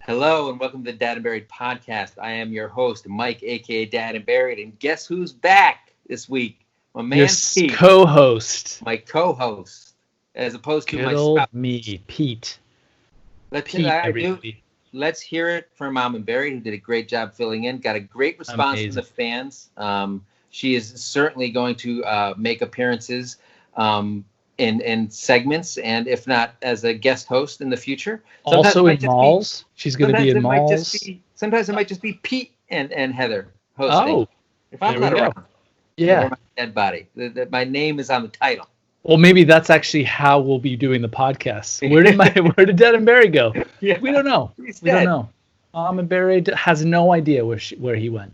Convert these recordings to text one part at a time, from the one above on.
Hello and welcome to the Dad and Buried podcast. I am your host, Mike, aka Dad and Buried, and guess who's back this week? My man Your Pete, co-host. my co-host, as opposed to Good my old spouse. me, Pete. Let's Everybody. let's hear it from Mom and Buried, who did a great job filling in. Got a great response Amazing. from the fans. She is certainly going to make appearances in segments, and if not as a guest host in the future. Sometimes Also it might in just malls. She's going to be in malls. Sometimes it might just be Pete and Heather hosting. Oh, if I'm there not we go. around, Yeah. or my dead body. My name is on the title. Well, maybe that's actually how we'll be doing the podcast. Where did Dead and Barry go? Yeah. We don't know. He's We don't dead. know. Mom and Barry has no idea where he went.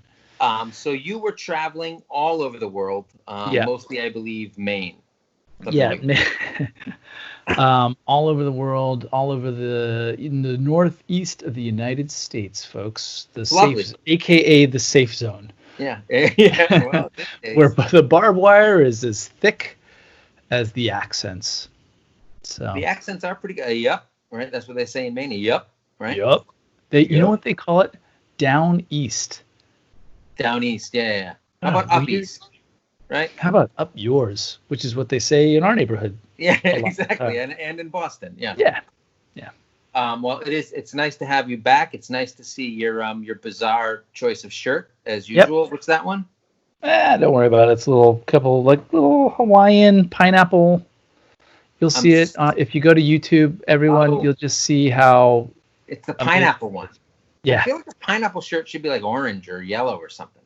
So you were traveling all over the world, Yeah. mostly, I believe, Maine. Something Yeah. like All over the world, in the northeast of the United States, folks. The Lovely. safe, aka the safe zone. Yeah. Yeah. Well, these days. Where the barbed wire is as thick as the accents. So The accents are pretty good. Yup. Right. That's what they say in Maine. Yup. Right. Yup. You know what they call it? Down east. Down east. Yeah. How Oh, about up weird. east? Right. How about up yours? Which is what they say in our neighborhood. Yeah. A lot. Exactly. And in Boston. Yeah. Yeah. Well, it's nice to have you back. It's nice to see your bizarre choice of shirt as usual. What's that one? Don't worry about it. It's a little Hawaiian pineapple. You'll see it if you go to YouTube. Everyone, you'll just see how. It's the pineapple one. Yeah. I feel like the pineapple shirt should be like orange or yellow or something.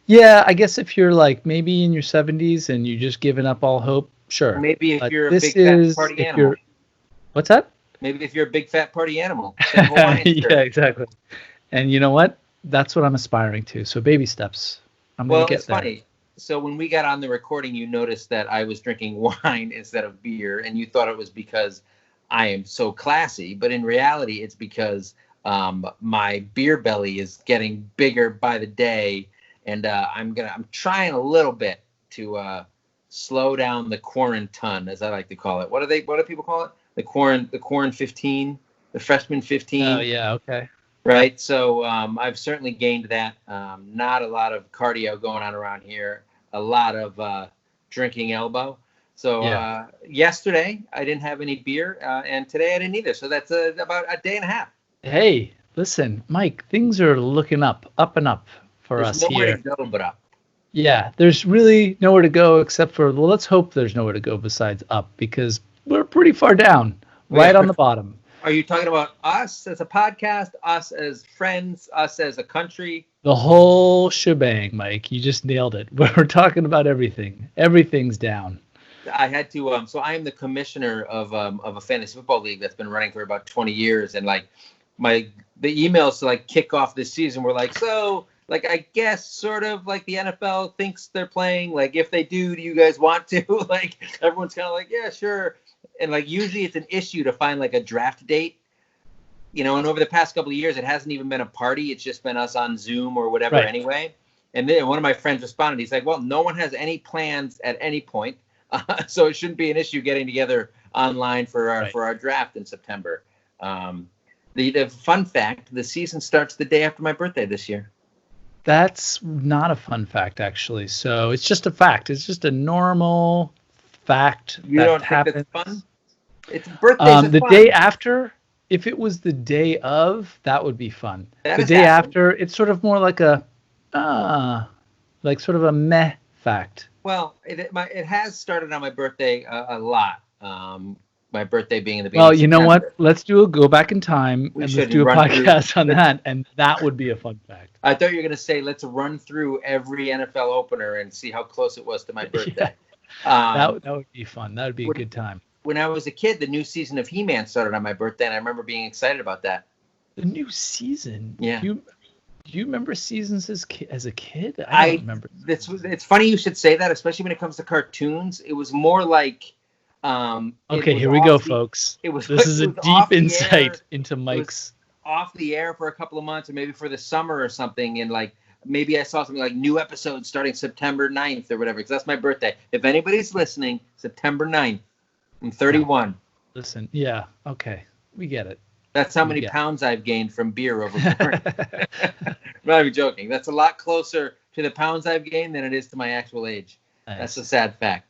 Yeah, I guess if you're like maybe in your 70s and you're just giving up all hope, sure. Maybe if But you're a this big fat is party if animal. you're. What's that? Maybe if you're a big fat party animal. That Hawaiian shirt. Yeah, exactly. And you know what? That's what I'm aspiring to. So baby steps. I'm Well, gonna get it's there. funny. So when we got on the recording, you noticed that I was drinking wine instead of beer, and you thought it was because I am so classy. But in reality, it's because my beer belly is getting bigger by the day, and I'm trying a little bit to slow down the quarantine, as I like to call it. What do people call it? The quarantine 15, the freshman 15. Oh yeah, okay. Right. So I've certainly gained that. Not a lot of cardio going on around here. A lot of drinking elbow. So yesterday I didn't have any beer, and today I didn't either. So that's about a day and a half. Hey, listen, Mike, things are looking up and up for There's us nowhere here. to go but up. Yeah, there's really nowhere to go except for, well, let's hope there's nowhere to go besides up because we're pretty far down, right on the bottom. Are you talking about us as a podcast, us as friends, us as a country? The whole shebang, Mike. You just nailed it. We're talking about everything. Everything's down. I had to. So I am the commissioner of a fantasy football league that's been running for about 20 years, and like the emails to like kick off this season were like, so like I guess sort of like the NFL thinks they're playing. Like if they do you guys want to? Like everyone's kind of like, yeah, sure. And like usually it's an issue to find like a draft date. And over the past couple of years, it hasn't even been a party. It's just been us on Zoom or whatever anyway. And then one of my friends responded. He's like, well, no one has any plans at any point. So it shouldn't be an issue getting together online for our draft in September. The fun fact, the season starts the day after my birthday this year. That's not a fun fact, actually. So it's just a fact. It's just a normal fact that happens. Think that's fun? It's birthdays the fun. day after, if it was the day of, that would be fun. The day after, it's sort of more like sort of a meh fact. Well, it has started on my birthday a lot. My birthday being in the beginning. Well, you know what? Let's go back in time and let's do a podcast on that, and that would be a fun fact. I thought you were going to say, let's run through every NFL opener and see how close it was to my birthday. That would be fun. That would be a good time. When I was a kid, the new season of He-Man started on my birthday, and I remember being excited about that. The new season? Yeah. Do you remember seasons as a kid? I don't remember. It's funny you should say that, especially when it comes to cartoons. It was more like... okay, here we go, folks. This is a deep insight into Mike's... off the air for a couple of months, or maybe for the summer or something, and like maybe I saw something like new episodes starting September 9th or whatever, because that's my birthday. If anybody's listening, September 9th. I'm 31. Listen, yeah, okay. We get it. That's how many pounds I've gained from beer over corn. I'm not even joking. That's a lot closer to the pounds I've gained than it is to my actual age. Nice. That's a sad fact.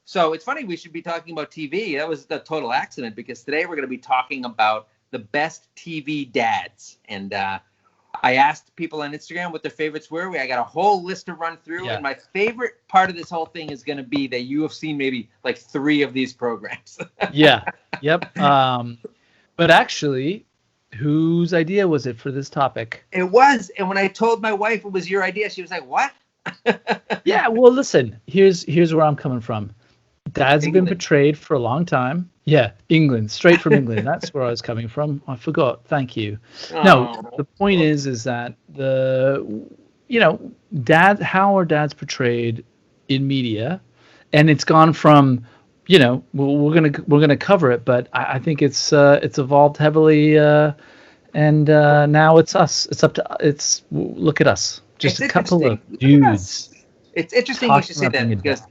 So it's funny we should be talking about TV. That was a total accident because today we're going to be talking about the best TV dads. And I asked people on Instagram what their favorites were. I got a whole list to run through. Yeah. And my favorite part of this whole thing is going to be that you have seen maybe like 3 of these programs. Yeah. Yep. But actually, whose idea was it for this topic? It was. And when I told my wife it was your idea, she was like, what? Yeah, well, listen, here's where I'm coming from. Dads have been portrayed for a long time. Yeah, England, straight from England. That's where I was coming from. I forgot. Thank you. Oh. No, the point is that how are dads portrayed in media, and it's gone from, we're gonna cover it, but I think it's evolved heavily, and now it's us. Look at us. Just a couple of dudes. It's interesting you should say that because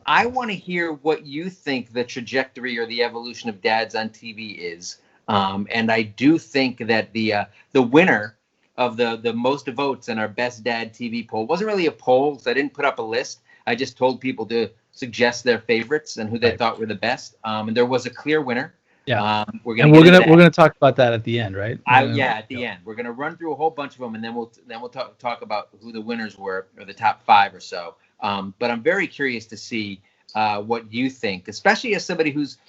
I want to hear what you think the trajectory or the evolution of dads on TV is. And I do think that the winner of the most votes in our best dad TV poll wasn't really a poll, so I didn't put up a list. I just told people to suggest their favorites and who they thought were the best. And there was a clear winner. Yeah, we're gonna talk about that at the end, right? At the end, we're gonna run through a whole bunch of them, and then we'll talk about who the winners were, or the top 5 or so. But I'm very curious to see what you think, especially as somebody who's,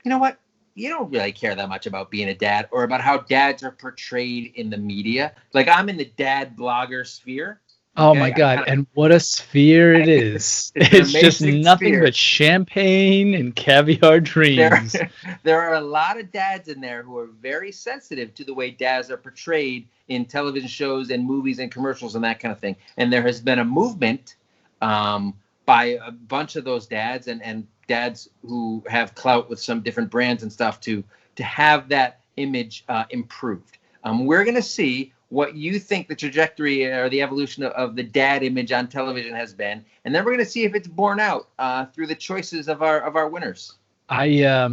you know what, you don't really care that much about being a dad or about how dads are portrayed in the media. Like, I'm in the dad blogger sphere. Oh my God! And what a sphere it is! It's just nothing but champagne and caviar dreams. There are a lot of dads in there who are very sensitive to the way dads are portrayed in television shows and movies and commercials and that kind of thing. And there has been a movement by a bunch of those dads and dads who have clout with some different brands and stuff to have that image improved. We're going to see what you think the trajectory or the evolution of the dad image on television has been, and then we're going to see if it's borne out through the choices of our winners. I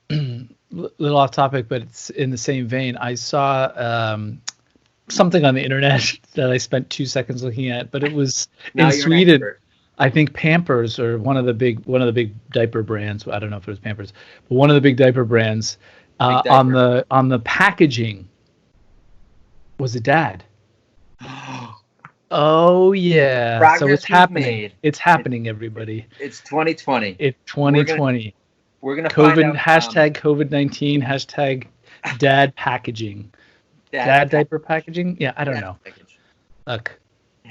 little off topic, but it's in the same vein. I saw something on the internet that I spent 2 seconds looking at, but it was in Sweden. I think Pampers, or one of the big diaper brands. I don't know if it was Pampers, but one of the big diaper brands on the packaging was a dad. Oh yeah. Progress so it's happening. It's happening, everybody. It's 2020. It's 2020. We're gonna COVID, hashtag COVID-19, hashtag dad packaging. Dad diaper packaging? Yeah, I don't know. Package. Look.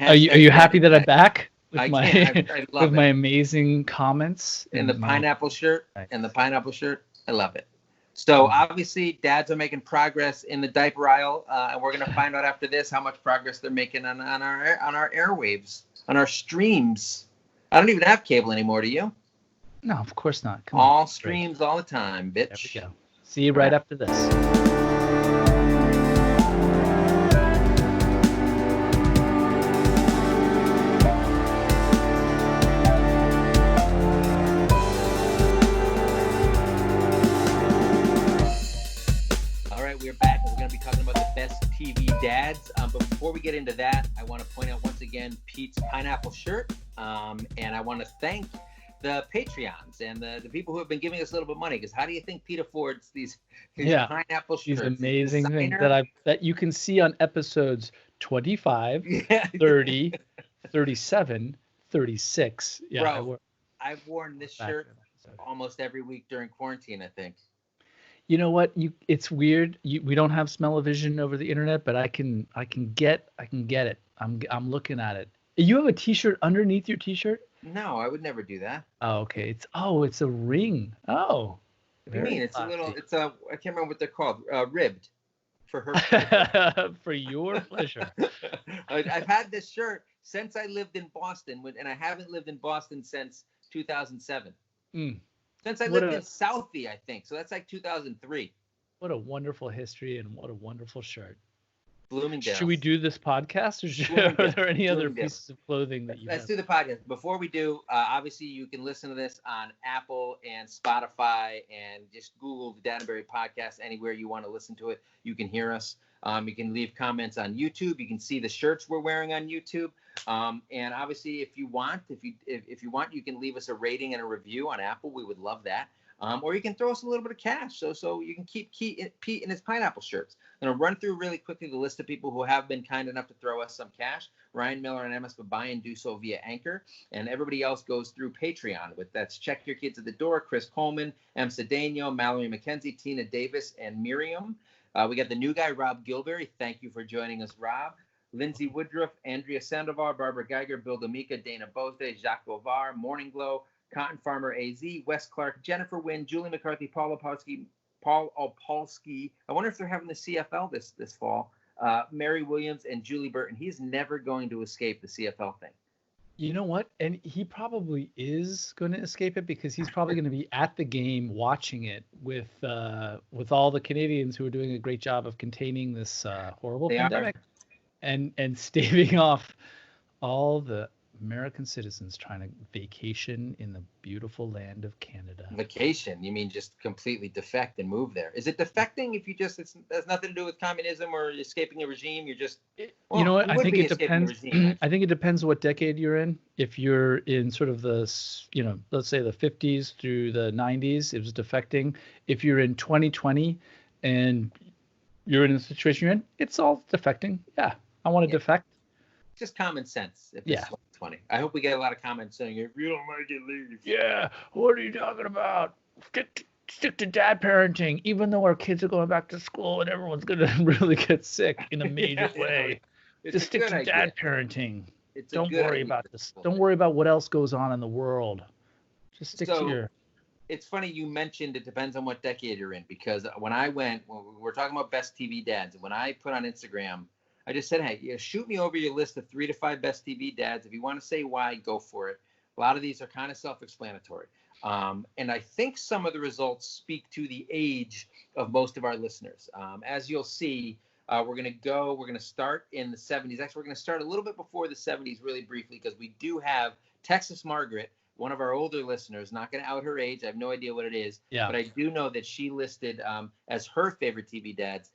Are you happy that I'm back with my amazing comments? And the pineapple shirt. Nice. And the pineapple shirt. I love it. So obviously, dads are making progress in the diaper aisle, and we're going to find out after this how much progress they're making on our airwaves, on our streams. I don't even have cable anymore. Do you? No, of course not. Come all on. Streams all the time, bitch. There we go. See you right after this. Dads, but before we get into that, I want to point out once again Pete's pineapple shirt, and I want to thank the Patreons and the people who have been giving us a little bit of money, because how do you think Pete affords these pineapple shirts? These amazing things that you can see on episodes 25, 30, 37, 36. Yeah, bro, I've worn this shirt almost every week during quarantine, I think. You know what? It's weird. We don't have smell-o-vision over the internet, but I can get it. I'm looking at it. You have a T-shirt underneath your T-shirt? No, I would never do that. Oh, okay. It's a ring. Oh. What do you mean? It's classy. I can't remember what they're called. Ribbed. For her pleasure. For your pleasure. I've had this shirt since I lived in Boston, and I haven't lived in Boston since 2007. Since I lived in Southie, I think. So that's like 2003. What a wonderful history and what a wonderful shirt. Bloomingdale's. Should we do this podcast, or are there any other pieces of clothing that you Let's have? do the podcast. Before we do, obviously you can listen to this on Apple and Spotify, and just Google the Danbury Podcast anywhere you want to listen to it. You can hear us. You can leave comments on YouTube. You can see the shirts we're wearing on YouTube. And obviously, if you want, you can leave us a rating and a review on Apple. We would love that. Or you can throw us a little bit of cash so you can keep Pete in his pineapple shirts. I'm going to run through really quickly the list of people who have been kind enough to throw us some cash. Ryan Miller and MS Babayan do so via Anchor, and everybody else goes through Patreon. That's Check Your Kids at the Door, Chris Coleman, M. Cedeno, Mallory McKenzie, Tina Davis, and Miriam. We got the new guy, Rob Gilberry. Thank you for joining us, Rob. Lindsay Woodruff, Andrea Sandoval, Barbara Geiger, Bill D'Amica, Dana Bose, Jacques Bovar, Morning Glow, Cotton Farmer AZ, Wes Clark, Jennifer Wynn, Julie McCarthy, Paul Opolsky. I wonder if they're having the CFL this fall. Mary Williams and Julie Burton. He's never going to escape the CFL thing. You know what? And he probably is going to escape it, because he's probably going to be at the game watching it with all the Canadians who are doing a great job of containing this horrible pandemic and staving off all the American citizens trying to vacation in the beautiful land of Canada. Vacation? You mean just completely defect and move there? Is it defecting if you just, it has nothing to do with communism or escaping a regime? You're just, you know what? I think it depends. I think it depends what decade you're in. If you're in sort of the, let's say the 50s through the 90s, it was defecting. If you're in 2020 and you're in the situation you're in, it's all defecting. Yeah, I want to defect. Just common sense. If it's 2020. I hope we get a lot of comments saying, if you don't like it, leave. Yeah, what are you talking about? Stick to dad parenting, even though our kids are going back to school and everyone's going to really get sick in a major way. Just stick to dad parenting. Don't worry about this. Don't worry about what else goes on in the world. Just stick to your... It's funny you mentioned it depends on what decade you're in, because when we're talking about best TV dads, when I put on Instagram, I just said, hey, shoot me over your list of 3 to 5 best TV dads. If you want to say why, go for it. A lot of these are kind of self-explanatory. And I think some of the results speak to the age of most of our listeners. As you'll see, we're going to start in the 70s. Actually, we're going to start a little bit before the 70s really briefly, because we do have Texas Margaret, one of our older listeners, not going to out her age. I have no idea what it is. Yeah. But I do know that she listed as her favorite TV dads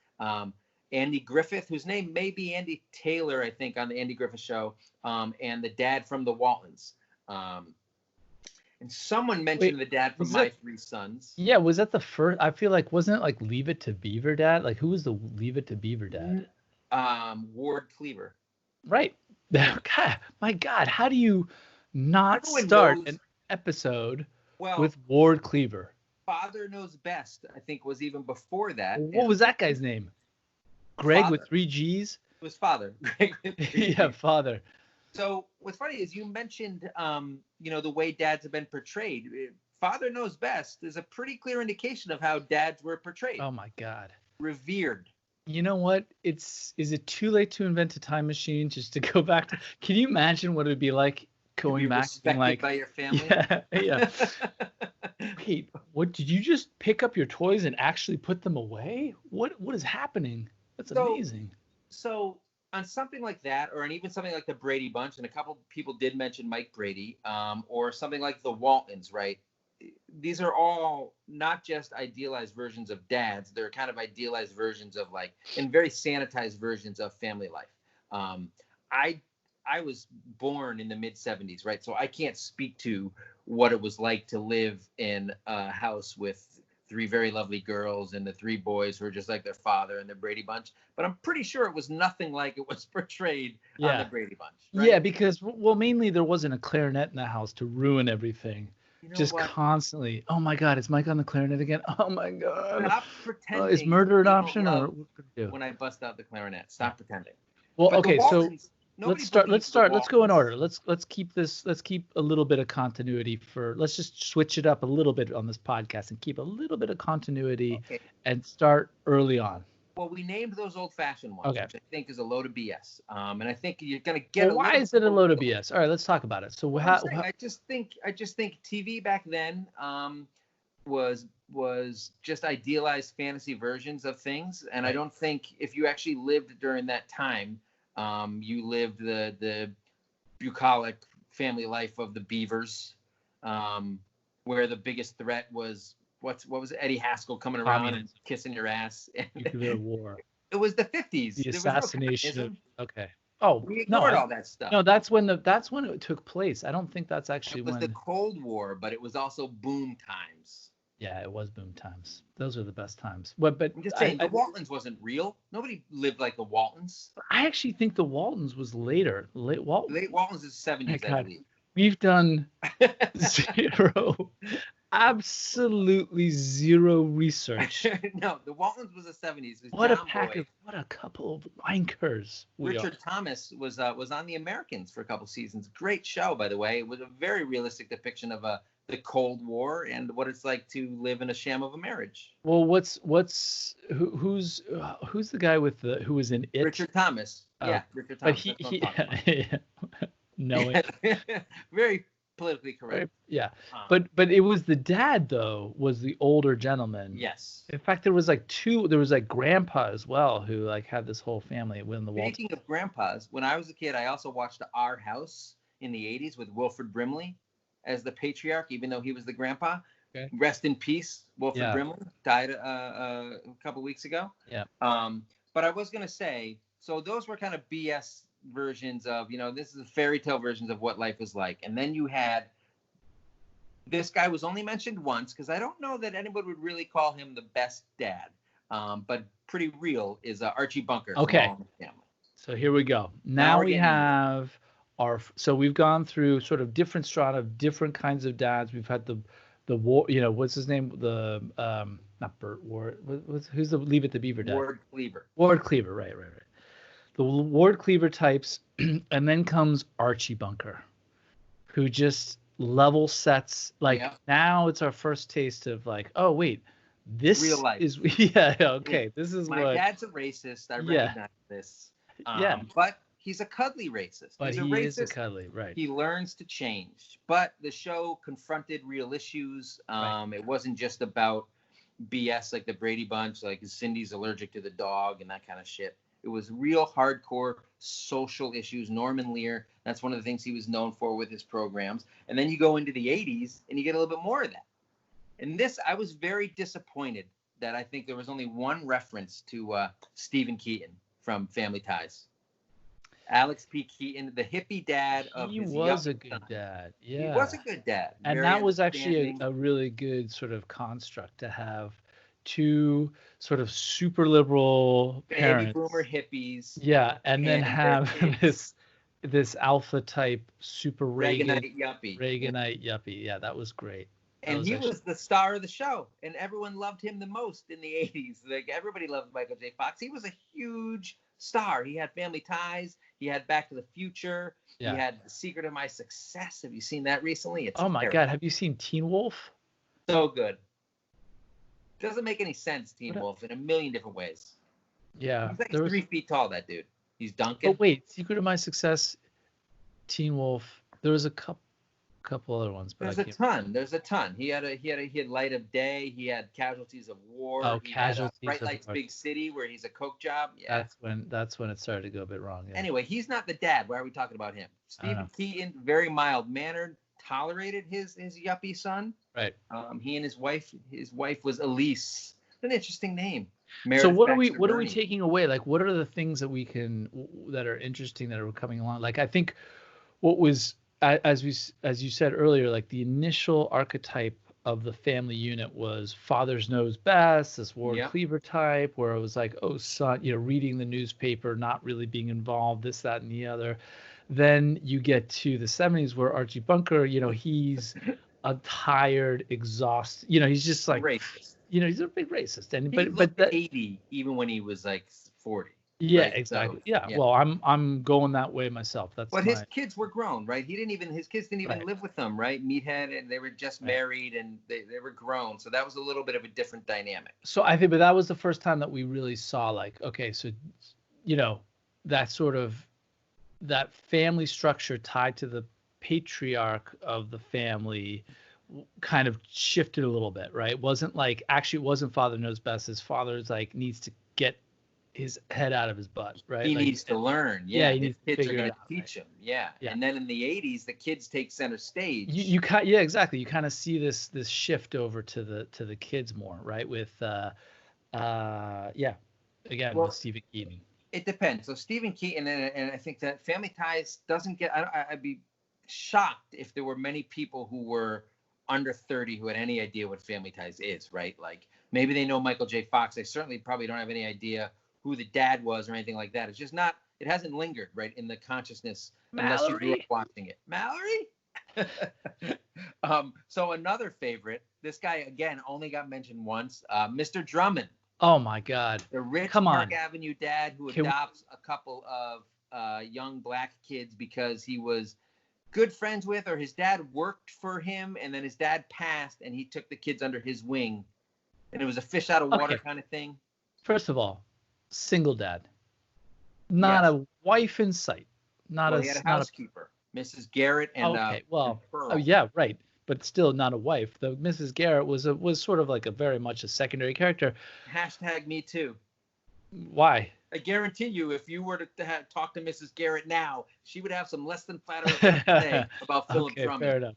Andy Griffith, whose name may be Andy Taylor, I think, on the Andy Griffith Show, and the dad from the Waltons. And someone mentioned the dad from My Three Sons. Yeah, was that the first? I feel like, wasn't it like Leave It to Beaver dad? Like, who was the Leave It to Beaver dad? Ward Cleaver. Right. God, my God, how do you not start an episode with Ward Cleaver? Father Knows Best, I think, was even before that. What was that guy's name? Greg Father. With 3 G's? It was Father. Greg with 3 G's. Yeah, Father. So what's funny is you mentioned, the way dads have been portrayed. Father Knows Best is a pretty clear indication of how dads were portrayed. Oh, my God. Revered. You know what? Is it too late to invent a time machine just to go back to? Can you imagine what it would be like going back and like by your family? Yeah. Wait, what? Did you just pick up your toys and actually put them away? What is happening? That's amazing. So on something like that, or even something like the Brady Bunch, and a couple people did mention Mike Brady, or something like the Waltons, right? These are all not just idealized versions of dads. They're kind of idealized versions of and very sanitized versions of family life. I was born in the mid 70s, right? So I can't speak to what it was like to live in a house with 3 very lovely girls and the 3 boys who are just like their father and the Brady Bunch. But I'm pretty sure it was nothing like it was portrayed on the Brady Bunch. Right? Yeah, because, mainly there wasn't a clarinet in the house to ruin everything. Constantly. Oh, my God, is Mike on the clarinet again? Oh, my God. Stop pretending. Is murder an option? Or what could we do? When I bust out the clarinet, stop pretending. Well, okay, so... Let's start. Let's go in order. Let's keep a little bit of continuity let's just switch it up a little bit on this podcast and keep a little bit of continuity and start early on. Well, we named those old-fashioned ones, which I think is a load of BS. And I think you're going to get. Why is it a load of BS? All right, let's talk about it. So I just think TV back then, was just idealized fantasy versions of things, and Right. I don't think if you actually lived during that time, you lived the bucolic family life of the Beavers, where the biggest threat was what was it, Eddie Haskell coming around and kissing your ass. Nuclear war. It was the 50s. The There was no assassination of. communism. Okay. Oh We no, ignored all that stuff. no, that's when it took place. I don't think that's actually It was when. the Cold War, but it was also boom times. Yeah, it was boom times. Those are the best times. But I'm just saying, the Waltons wasn't real. Nobody lived like the Waltons. I actually think the Waltons was later. Late Waltons is 70s, I believe. We've done absolutely zero research. No, the Waltons was the 70s. What a couple of wankers. Richard Thomas was on The Americans for a couple seasons. Great show, by the way. It was a very realistic depiction of the Cold War and what it's like to live in a sham of a marriage. Well, who's the guy who was in It? Richard Thomas. Yeah, Richard Thomas. But he knowing very politically correct. Yeah. But it was the dad though, was the older gentleman. Yes. In fact, there was grandpa as well who had this whole family within the Waltons. Speaking of grandpas, when I was a kid, I also watched Our House in the 80s with Wilford Brimley as the patriarch, even though he was the grandpa. Okay. Rest in peace, Wilford Brimley died a couple weeks ago. Yeah. But I was gonna say, so those were kind of BS versions of, this is a fairy tale versions of what life is like. And then you had, this guy was only mentioned once because I don't know that anybody would really call him the best dad, but pretty real is Archie Bunker. Okay. So here we go. Now we have so we've gone through sort of different strata of different kinds of dads. We've had the war, what's his name? The not Burt Ward. Who's the Leave It to Beaver dad? Ward Cleaver. Ward Cleaver, right. The Ward Cleaver types, and then comes Archie Bunker, who just level sets. Now it's our first taste of oh wait, this real life is okay. This is my dad's a racist. I recognize this. But he's a cuddly racist. But he's he racist. Is a cuddly, right? He learns to change. But the show confronted real issues. It wasn't just about BS like the Brady Bunch, like Cindy's allergic to the dog and that kind of shit. It was real hardcore social issues. Norman Lear, that's one of the things he was known for with his programs. And then you go into the 80s and you get a little bit more of that. And this, I was very disappointed that I think there was only one reference to Stephen Keaton from Family Ties. Alex P. Keaton, the hippie dad of his He was a good dad. Yeah. He was a good dad. And that was actually a really good sort of construct to have two sort of super liberal parents. Baby boomer hippies. Yeah, and then have this alpha type super Reaganite yuppie. Yeah, that was great. And he was the star of the show, and everyone loved him the most in the 80s. Like everybody loved Michael J. Fox. He was a huge star. He had Family Ties. He had Back to the Future. Yeah. He had The Secret of My Success. Have you seen that recently? It's my God. Have you seen Teen Wolf? So good. Doesn't make any sense, Teen Wolf, in a million different ways. Yeah. He's like 3 feet tall, that dude. He's Duncan. Oh, wait. Secret of My Success, Teen Wolf. There was a couple other ones, but There's a ton. He had Light of Day. He had Casualties of War. Oh, he Casualties had Bright Lights, Big City, where he's a coke job. Yeah. That's when it started to go a bit wrong. Yeah. Anyway, he's not the dad. Why are we talking about him? Stephen Keaton, very mild mannered, tolerated his yuppie son. Right. He and his wife was Elise. An interesting name. So what are we taking away? Like, what are the things that that are interesting that are coming along? Like, I think what was, as you said earlier, like the initial archetype of the family unit was father's knows best, this Ward Cleaver type, where it was like, oh, son, reading the newspaper, not really being involved, this, that, and the other. Then you get to the 70s where Archie Bunker, he's a tired, exhausted, he's just like racist. He's a big racist, and he looked 80 even when he was like 40. Yeah, right? exactly. So, yeah. Well, I'm going that way myself. His kids were grown, right? His kids didn't even live with them, right? Meathead, and they were just married, and they were grown. So that was a little bit of a different dynamic. So I think, but that was the first time that we really saw, like, okay, so that sort of that family structure tied to the patriarch of the family kind of shifted a little bit, right? It wasn't Father Knows Best. His father's like needs to get his head out of his butt, right? He like, needs to learn. Yeah, Yeah, he needs to kids are figure going it to out, teach right? him. Yeah. Yeah. And then in the 80s, the kids take center stage. Yeah, exactly. You kind of see this shift over to the kids more, right? With again, with Stephen Keating. It depends. So Stephen Keating, and I think that Family Ties doesn't get. I'd be shocked if there were many people who were under 30 who had any idea what Family Ties is, right? Like maybe they know Michael J. Fox. They certainly probably don't have any idea who the dad was or anything like that. It's just not. It hasn't lingered right in the consciousness unless you grew up watching it. Mallory. So another favorite. This guy again only got mentioned once. Mr. Drummond. Oh my God! The rich Park Avenue dad who adopts a couple of young black kids because he was good friends with, or his dad worked for him, and then his dad passed, and he took the kids under his wing, and it was a fish out of water kind of thing. First of all, single dad, not a wife in sight, he had a housekeeper, Mrs. Garrett, and and Pearl. Oh yeah, right. But still not a wife. The Mrs. Garrett was sort of like a very much a secondary character. # me too. Why? I guarantee you, if you were to talk to Mrs. Garrett now, she would have some less than flattering things to say about Philip Drummond. Fair enough.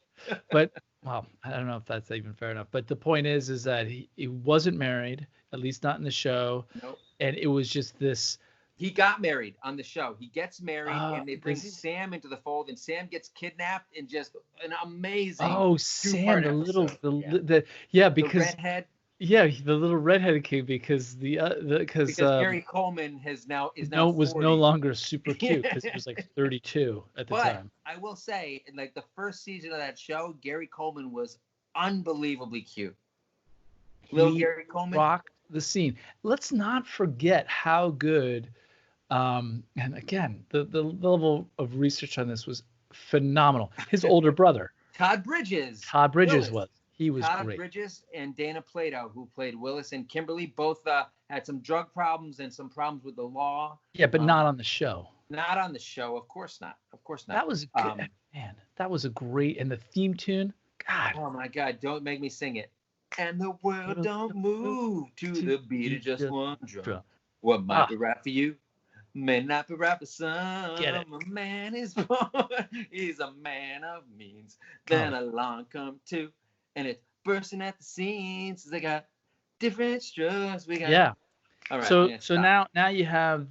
But well, I don't know if that's even fair enough. But the point is that he wasn't married, at least not in the show. Nope. And it was just this. He got married on the show. He gets married, and they bring Sam into the fold, and Sam gets kidnapped in just an amazing. Oh, Sam, because the redhead. Yeah, the little redheaded kid because Gary Coleman was no longer super cute because he was like 32 at the time. I will say, in like the first season of that show, Gary Coleman was unbelievably cute. Gary Coleman rocked the scene. Let's not forget how good. And again, the level of research on this was phenomenal. His older brother, Todd Bridges was great. Todd Bridges and Dana Plato, who played Willis and Kimberly, both had some drug problems and some problems with the law. Yeah, but not on the show. Not on the show, of course not. That was good, man. That was a great, and the theme tune. God. Oh my God! Don't make me sing it. And the world don't move to the beat of just one drum. What might be right for you may not be right for some. Get it. A man is born, he's a man of means. Then along come two, and it's bursting at the seams. They got different strokes. We got All right. So now you have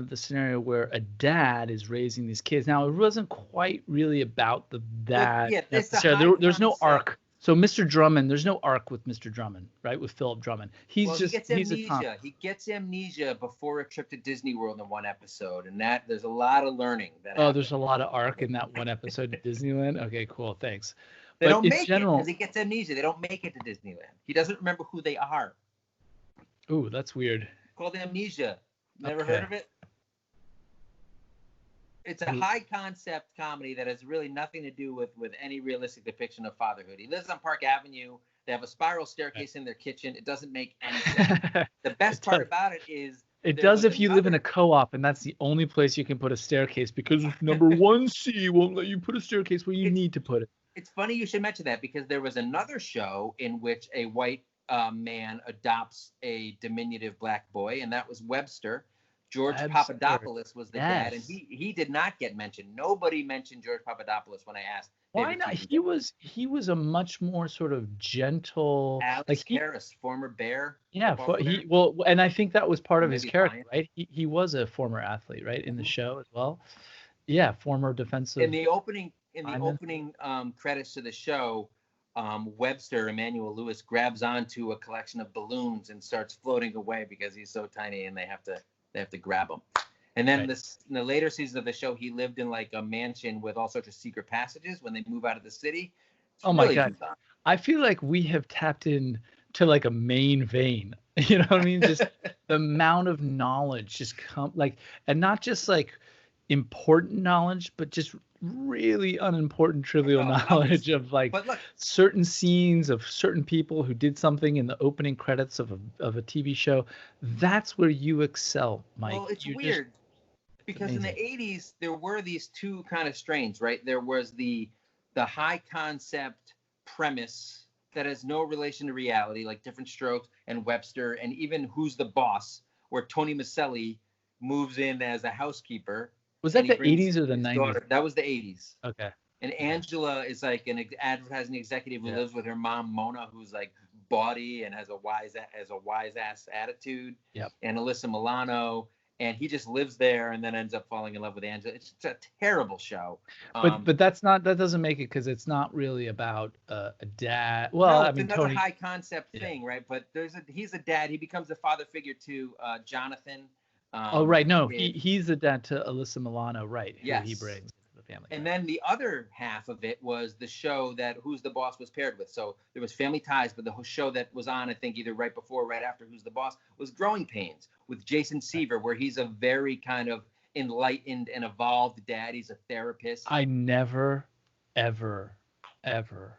the scenario where a dad is raising these kids. Now it wasn't quite really about the dad. There's no arc. So Mr. Drummond, there's no arc with Mr. Drummond, right? With Philip Drummond. He gets amnesia. He gets amnesia before a trip to Disney World in one episode, and that there's a lot of learning. There's a lot of arc in that one episode of Disneyland. Okay, cool, thanks. They don't make it because he gets amnesia. They don't make it to Disneyland. He doesn't remember who they are. Ooh, that's weird. Called amnesia. Never heard of it? It's a high concept comedy that has really nothing to do with any realistic depiction of fatherhood. He lives on Park Avenue. They have a spiral staircase in their kitchen. It doesn't make any sense. The best part about it is it does if you live in a co-op and that's the only place you can put a staircase because number 1C won't let you put a staircase where you need to put it. It's funny you should mention that because there was another show in which a white man adopts a diminutive black boy, and that was Webster. George Papadopoulos was the dad, and he did not get mentioned. Nobody mentioned George Papadopoulos when I asked. Why not? He was a much more sort of gentle. Alex Harris, former Bear. Yeah, and I think that was part of his character, right? He was a former athlete, right, in the show as well. Yeah, former defensive. In the opening credits to the show, Webster, Emmanuel Lewis, grabs onto a collection of balloons and starts floating away because he's so tiny, and they have to grab him. And then in the later season of the show, he lived in like a mansion with all sorts of secret passages when they move out of the city. My God. I feel like we have tapped in to like a main vein. You know what I mean? Just the amount of knowledge just and not just like important knowledge, but just really unimportant trivial knowledge of like certain scenes of certain people who did something in the opening credits of a TV show. That's where you excel, Mike. Well, it's weird because in the 80s there were these two kind of strains, right? There was the high concept premise that has no relation to reality, like Different Strokes and Webster, and even Who's the Boss, where Tony Maselli moves in as a housekeeper. Was that the 80s or the 90s? That was the 80s. Okay. And Angela is like an advertising executive who lives with her mom Mona, who's like bawdy and has a wise ass attitude. Yep. And Alyssa Milano, and he just lives there and then ends up falling in love with Angela. It's a terrible show. But that doesn't make it, because it's not really about a dad. Well, no, I mean, that's Tony, a high concept thing, right? But he's a dad. He becomes a father figure to Jonathan. Right. No, he's the dad to Alyssa Milano, right? Yes. Who he brings into the family. And then the other half of it was the show that Who's the Boss was paired with. So there was Family Ties, but the whole show that was on, I think, either right before or right after Who's the Boss was Growing Pains with Jason Seaver, where he's a very kind of enlightened and evolved dad. He's a therapist. I never, ever, ever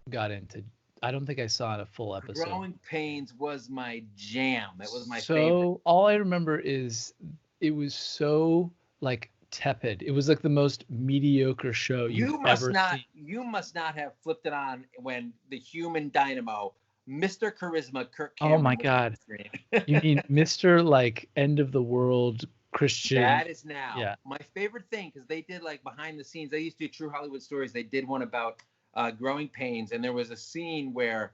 got into. I don't think I saw a full episode. Growing Pains was my jam. It was my favorite. So all I remember is it was so like tepid. It was like the most mediocre show you've ever seen. You must not have flipped it on when the human dynamo, Mr. Charisma, Kirk Cameron. Oh my God. You mean Mr. like end of the world Christian? That is now my favorite thing, because they did like behind the scenes. They used to do True Hollywood Stories. They did one about Growing Pains, and there was a scene where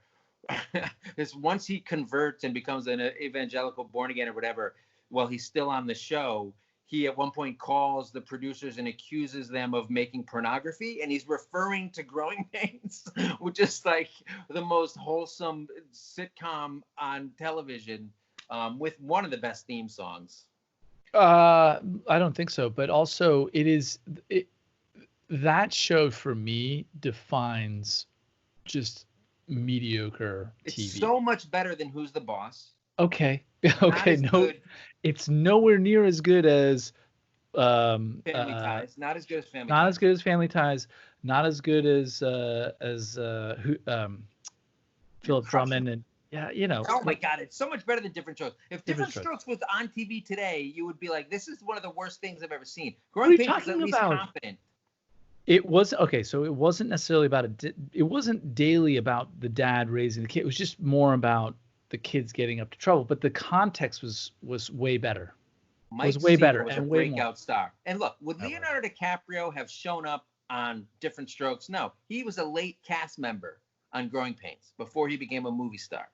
once he converts and becomes an evangelical, born again or whatever, while he's still on the show, he at one point calls the producers and accuses them of making pornography, and he's referring to Growing Pains, which is like the most wholesome sitcom on television, with one of the best theme songs. I don't think so, but also that show for me defines just mediocre TV. It's so much better than Who's the Boss. Okay. It's nowhere near as good as Family Ties. Not as good as Family Ties. Not as good as Family Ties. Not as good as Philip Drummond and Oh my God, it's so much better than Different Strokes. If Different Strokes was on TV today, you would be like, this is one of the worst things I've ever seen. Growing Pains is at least competent. It was okay, so it wasn't necessarily about it wasn't daily about the dad raising the kid. It was just more about the kids getting up to trouble. But the context was way better. Mike was way better was and a way breakout more. star. And look, would Leonardo DiCaprio have shown up on Different Strokes? No, he was a late cast member on Growing Pains before he became a movie star.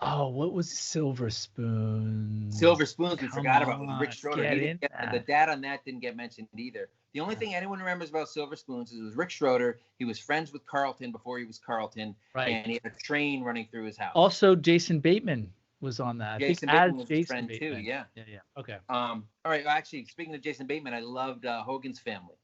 Oh, what was Silver Spoon? Silver Spoons, we forgot about with Rick Schroeder. The dad on that didn't get mentioned either. The only thing anyone remembers about Silver Spoons is it was Rick Schroeder. He was friends with Carlton before he was Carlton, and he had a train running through his house. Also, Jason Bateman was on that. Jason Bateman was his friend Bateman. too. Yeah. Okay. All right. Well, actually, speaking of Jason Bateman, I loved Hogan's Family,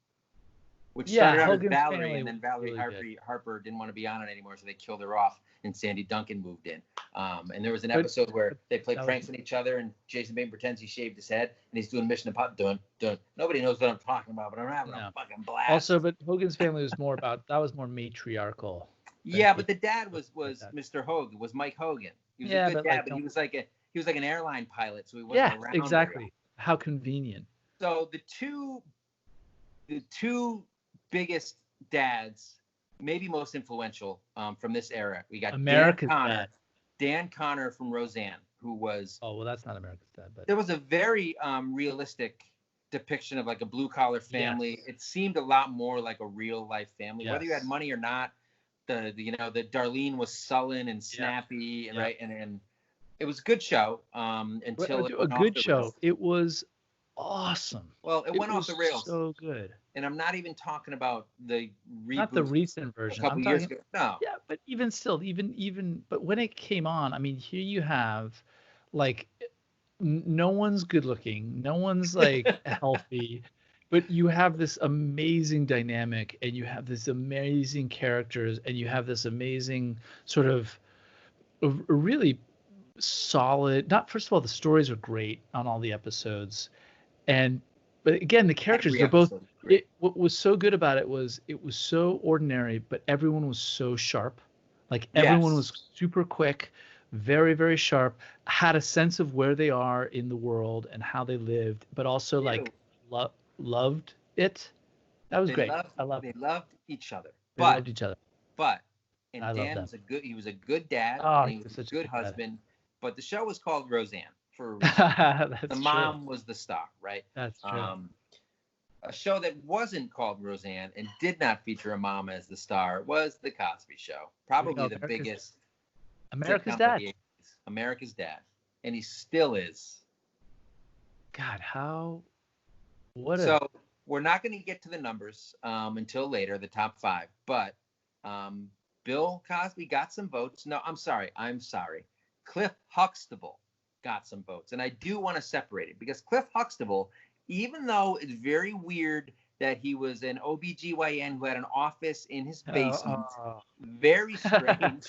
which started out as Valerie, and then Valerie really Harper didn't want to be on it anymore, so they killed her off, and Sandy Duncan moved in. And there was an episode where they played pranks on each other, and Jason Bateman pretends he shaved his head, and he's doing Mission Impossible. Nobody knows what I'm talking about, but I'm having a fucking blast. Also, but Hogan's Family was more matriarchal. Yeah, but the dad was Mr. Hogan, was Mike Hogan. He was a good dad, but he was like an airline pilot, so he wasn't around. Exactly. How convenient. So the two biggest dads, maybe most influential from this era. We got America's Dan Connor from Roseanne, who was... Oh, well, that's not America's Dad. But there was a very realistic depiction of like a blue-collar family. Yes. It seemed a lot more like a real-life family. Yes. Whether you had money or not, the Darlene was sullen and snappy, and right, and it was a good show until it went off the rails. It was awesome. Well, it went off the rails. So good. And I'm not even talking about the reboot. Not the recent version. A couple years ago. No. Yeah, but even still, but when it came on, I mean, here you have, like, no one's good looking, no one's like healthy, but you have this amazing dynamic, and you have this amazing characters, and you have this amazing sort of really solid. First of all, the stories are great on all the episodes, but again, the characters are both. What was so good about it was so ordinary, but everyone was so sharp. Like everyone was super quick, very, very sharp, had a sense of where they are in the world and how they lived, but also like loved it. That was great. They loved each other. They loved each other. But and I love Dan them. was a good dad, Oh, and he he was was a such a good good dad. husband. But the show was called Roseanne for a reason. That's The true. mom was the star, right? That's true. A show that wasn't called Roseanne and did not feature a mom as the star was The Cosby Show. Probably the biggest America's sitcom Dad. of the 80s. America's Dad. And he still is. God, So we're not going to get to the numbers until later, the top 5. But Bill Cosby got some votes. No, I'm sorry. Cliff Huxtable got some votes. And I do want to separate it because Cliff Huxtable, even though it's very weird that he was an OBGYN who had an office in his basement, very strange,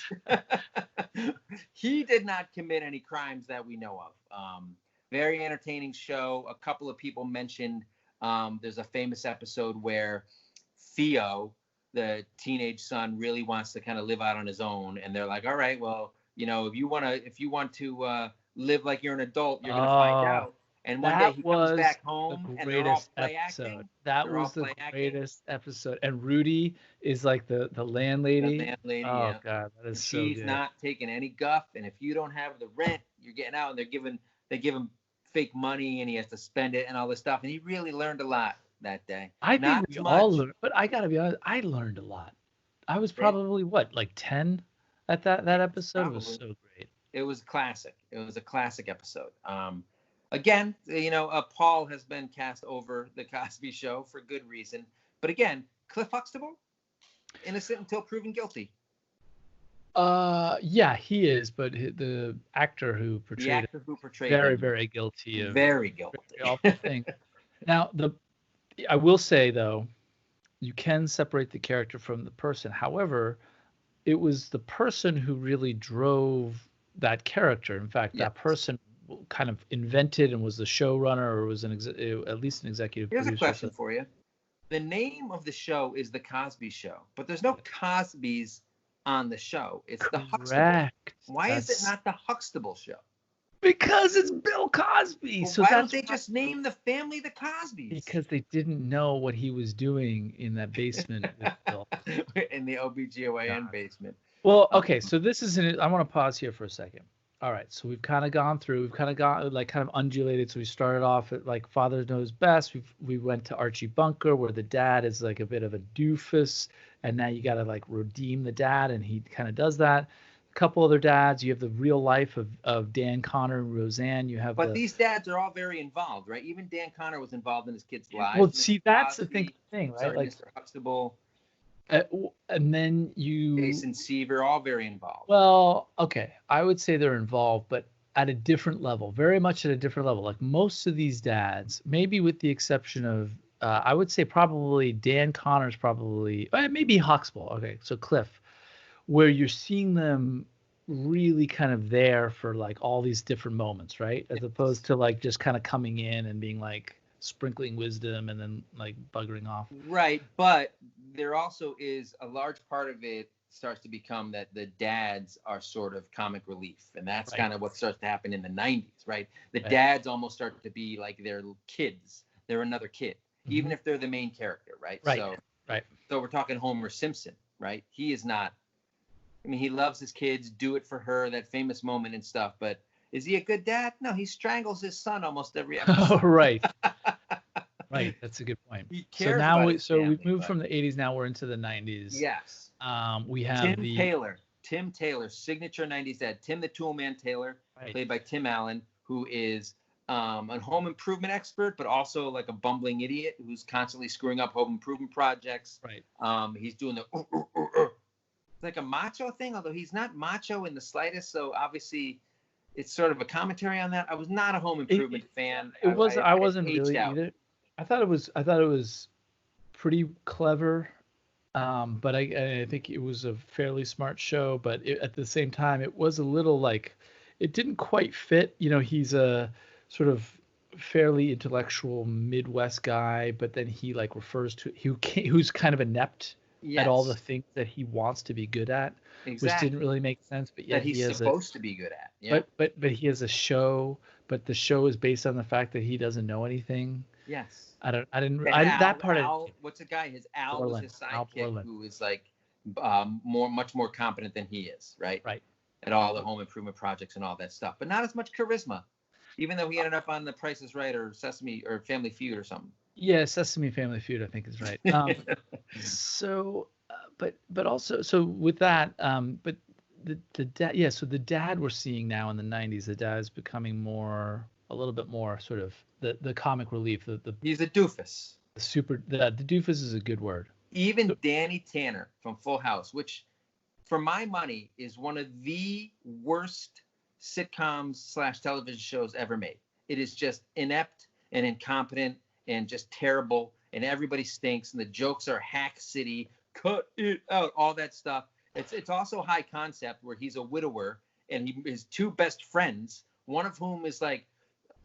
he did not commit any crimes that we know of. Very entertaining show. A couple of people mentioned there's a famous episode where Theo, the teenage son, really wants to kind of live out on his own. And they're like, all right, well, if you want to live like you're an adult, you're going to find out. And one day he comes back home and they're all play acting. That was the greatest episode. And Rudy is like the landlady. The landlady, oh, yeah. God, that is so She's good. not taking any guff. And if you don't have the rent, you're getting out. And they give him fake money and he has to spend it and all this stuff. And he really learned a lot that day. I think we all learned, but I got to be honest, I learned a lot. I was probably, like 10 at that episode? Probably. It was so great. It was classic. It was a classic episode. Again, Paul has been cast over The Cosby Show for good reason. But again, Cliff Huxtable, innocent until proven guilty. Yeah, he is, but the actor who portrayed very, very guilty of very guilty awful thing. Now, I will say though, you can separate the character from the person. However, it was the person who really drove that character. In fact, that person kind of invented and was the showrunner, or was at least an executive producer. Here's a question for you. The name of the show is The Cosby Show, but there's no Cosbys on the show. It's The Huxtable. Why is it not The Huxtable Show? Because it's Bill Cosby. Well, so why don't they just name the family the Cosbys? Because they didn't know what he was doing in that basement with Bill. In the OBGYN basement. Well, okay, so I want to pause here for a second. All right, so we've kind of gone through, kind of undulated. So we started off at like Father Knows Best. We went to Archie Bunker, where the dad is like a bit of a doofus, and now you got to like redeem the dad, and he kind of does that. A couple other dads. You have the real life of Dan Connor and Roseanne. But these dads are all very involved, right? Even Dan Connor was involved in his kids' lives. Well, see, that's the thing, right? Sorry, like Mr. Huxtable. And then Jason Seaver, all very involved. Well, okay, I would say they're involved, but at a different level, very much at a different level. Like most of these dads, maybe with the exception of, I would say probably Dan Connor's maybe Huxtable. Okay, so Cliff, where you're seeing them really kind of there for like all these different moments, right? As opposed to like just kind of coming in and being like sprinkling wisdom and then like buggering off. Right, but there also is a large part of it starts to become that the dads are sort of comic relief, and that's kind of what starts to happen in the 90s, right? The dads almost start to be like their kids. They're another kid, even if they're the main character, right? So we're talking Homer Simpson, right? He is not. I mean, he loves his kids, do it for her, that famous moment and stuff, but is he a good dad? No, he strangles his son almost every episode. Oh, right. Right, that's a good point. He cares about his family, we've moved from the 80s, now we're into the 90s. Yes. We have Tim Taylor, signature 90s dad. Tim the Toolman Taylor, played by Tim Allen, who is a home improvement expert, but also like a bumbling idiot who's constantly screwing up home improvement projects. Right. He's doing the It's like a macho thing, although he's not macho in the slightest. So obviously, it's sort of a commentary on that. I was not a home improvement fan. I wasn't really either. I thought it was pretty clever, but I think it was a fairly smart show. But at the same time, it was a little like it didn't quite fit. He's a sort of fairly intellectual Midwest guy, but then he like refers to who's kind of inept at all the things that he wants to be good at, which didn't really make sense. But yet that he's supposed to be good at. Yeah. But he has a show, but the show is based on the fact that he doesn't know anything. Yes. What's the guy? His Al Borland, was his sidekick, who is like much more competent than he is, right? Right. At all the home improvement projects and all that stuff, but not as much charisma, even though he ended up on The Price is Right or Sesame or Family Feud or something. Yeah, Sesame Family Feud, I think is right. So, but also, so with that, but the dad, yeah, so the dad we're seeing now in the 90s, the dad is becoming a little bit more sort of the comic relief, He's a doofus. The doofus is a good word. Even Danny Tanner from Full House, which for my money is one of the worst sitcoms / television shows ever made. It is just inept and incompetent and just terrible, and everybody stinks, and the jokes are hack city, cut it out, all that stuff. It's also high concept where he's a widower and his two best friends, one of whom is like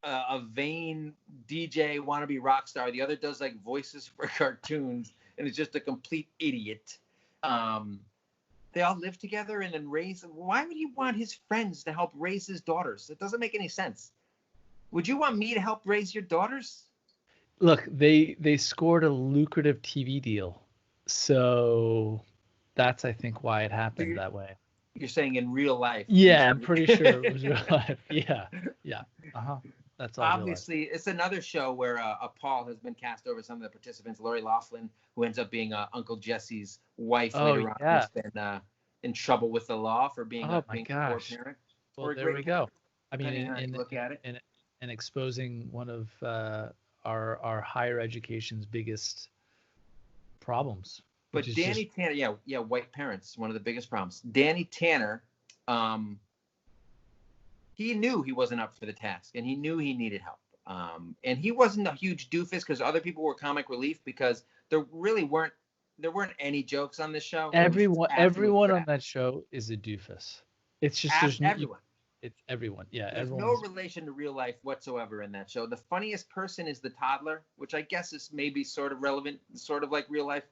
a vain DJ wannabe rock star, the other does like voices for cartoons and is just a complete idiot. They all live together and then raise. Why would he want his friends to help raise his daughters? It doesn't make any sense. Would you want me to help raise your daughters? Look, they scored a lucrative TV deal, so that's, I think, why it happened that way. You're saying in real life? Yeah, I'm pretty sure it was real life. Yeah. That's all. Obviously, it's another show where a Paul has been cast over some of the participants. Lori Loughlin, who ends up being Uncle Jesse's wife later on, has been in trouble with the law for being a poor parent. Well, there we go. I mean, look at it, and exposing one of our higher education's biggest problems. But Danny Tanner, white parents, one of the biggest problems. Danny Tanner, he knew he wasn't up for the task, and he knew he needed help. And he wasn't a huge doofus because other people were comic relief, because there weren't any jokes on this show. Everyone on that show is a doofus. It's just everyone. It's everyone. Yeah, there's no relation to real life whatsoever in that show. The funniest person is the toddler, which I guess is maybe sort of relevant, sort of like real life.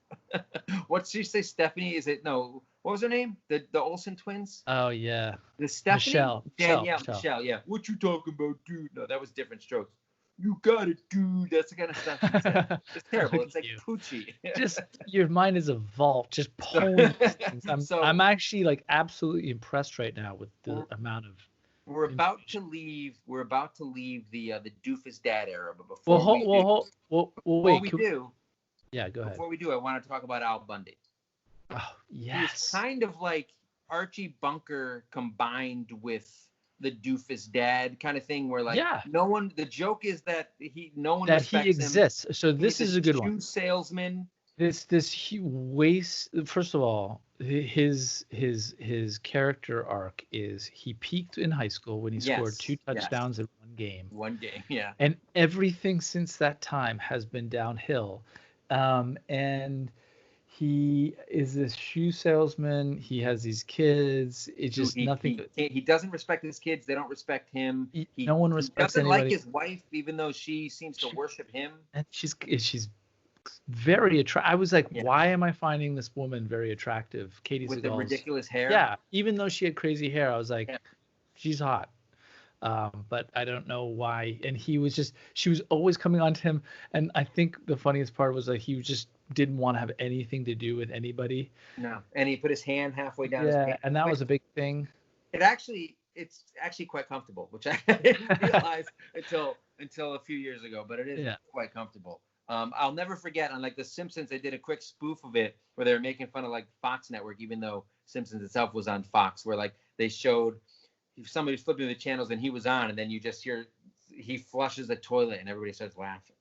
What'd she say, Stephanie? What was her name? The Olsen twins? Oh, yeah. The Stephanie? Michelle, yeah. What you talking about, dude? No, that was Different Strokes. You got it, dude. That's the kind of stuff she said. It's terrible. It's like Poochie. Just, your mind is a vault, just pulling things. I'm actually like absolutely impressed right now with the amount of. We're about to leave the doofus dad era, but before we do, yeah, go ahead. Before we do, I want to talk about Al Bundy. Oh, yes. He's kind of like Archie Bunker combined with the doofus dad kind of thing, where like the joke is that no one respects he exists. Him. So this is a good one. Salesman. This waste. First of all, his character arc is he peaked in high school when he scored 2 touchdowns in one game. Yeah. And everything since that time has been downhill. And he is this shoe salesman. He has these kids. It's just nothing. He doesn't respect his kids. They don't respect him. No one respects He doesn't anybody. like his wife, even though she seems to worship him. And she's very attractive. I was like, why am I finding this woman very attractive? Katie with Seagal's, the ridiculous hair. Yeah, even though she had crazy hair, I was like, she's hot. But I don't know why. And she was always coming on to him. And I think the funniest part was like he just didn't want to have anything to do with anybody. No, and he put his hand halfway down his pants. And that was a big thing. It's actually quite comfortable, which I didn't realize until a few years ago. But it is quite comfortable. I'll never forget on like The Simpsons, they did a quick spoof of it where they were making fun of like Fox Network, even though Simpsons itself was on Fox, where like they showed somebody was flipping the channels and he was on, and then you just hear he flushes the toilet and everybody starts laughing.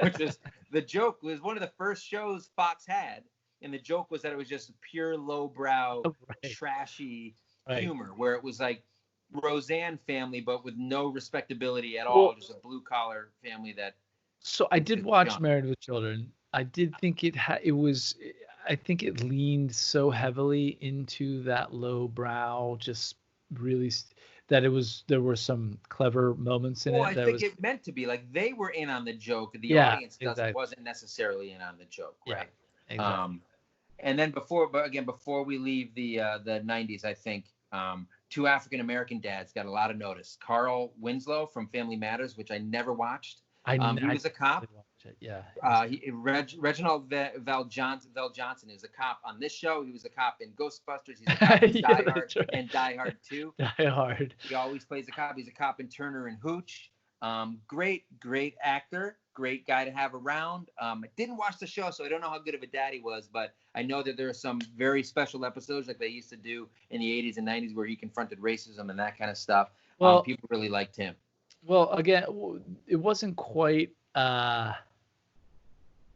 Which is the joke. It was one of the first shows Fox had, and the joke was that it was just pure lowbrow, trashy humor, where it was like Roseanne family but with no respectability at all, just a blue collar family that. So I did watch Married with Children. I did think I think it leaned so heavily into that lowbrow, just really that there were some clever moments in it. I think it meant to be like they were in on the joke. The audience wasn't necessarily in on the joke, right? Exactly. And then before we leave the 90s, I think 2 African American dads got a lot of notice. Carl Winslow from Family Matters, which I never watched. He was a cop, watch it. Yeah. Reginald Val Johnson is a cop on this show. He was a cop in Ghostbusters. He's a cop in Die Hard and Die Hard 2. Die Hard. He always plays a cop. He's a cop in Turner and Hooch. Great actor. Great guy to have around. I didn't watch the show, so I don't know how good of a dad he was, but I know that there are some very special episodes like they used to do in the 80s and 90s where he confronted racism and that kind of stuff. Well, people really liked him. Well, again, it wasn't quite.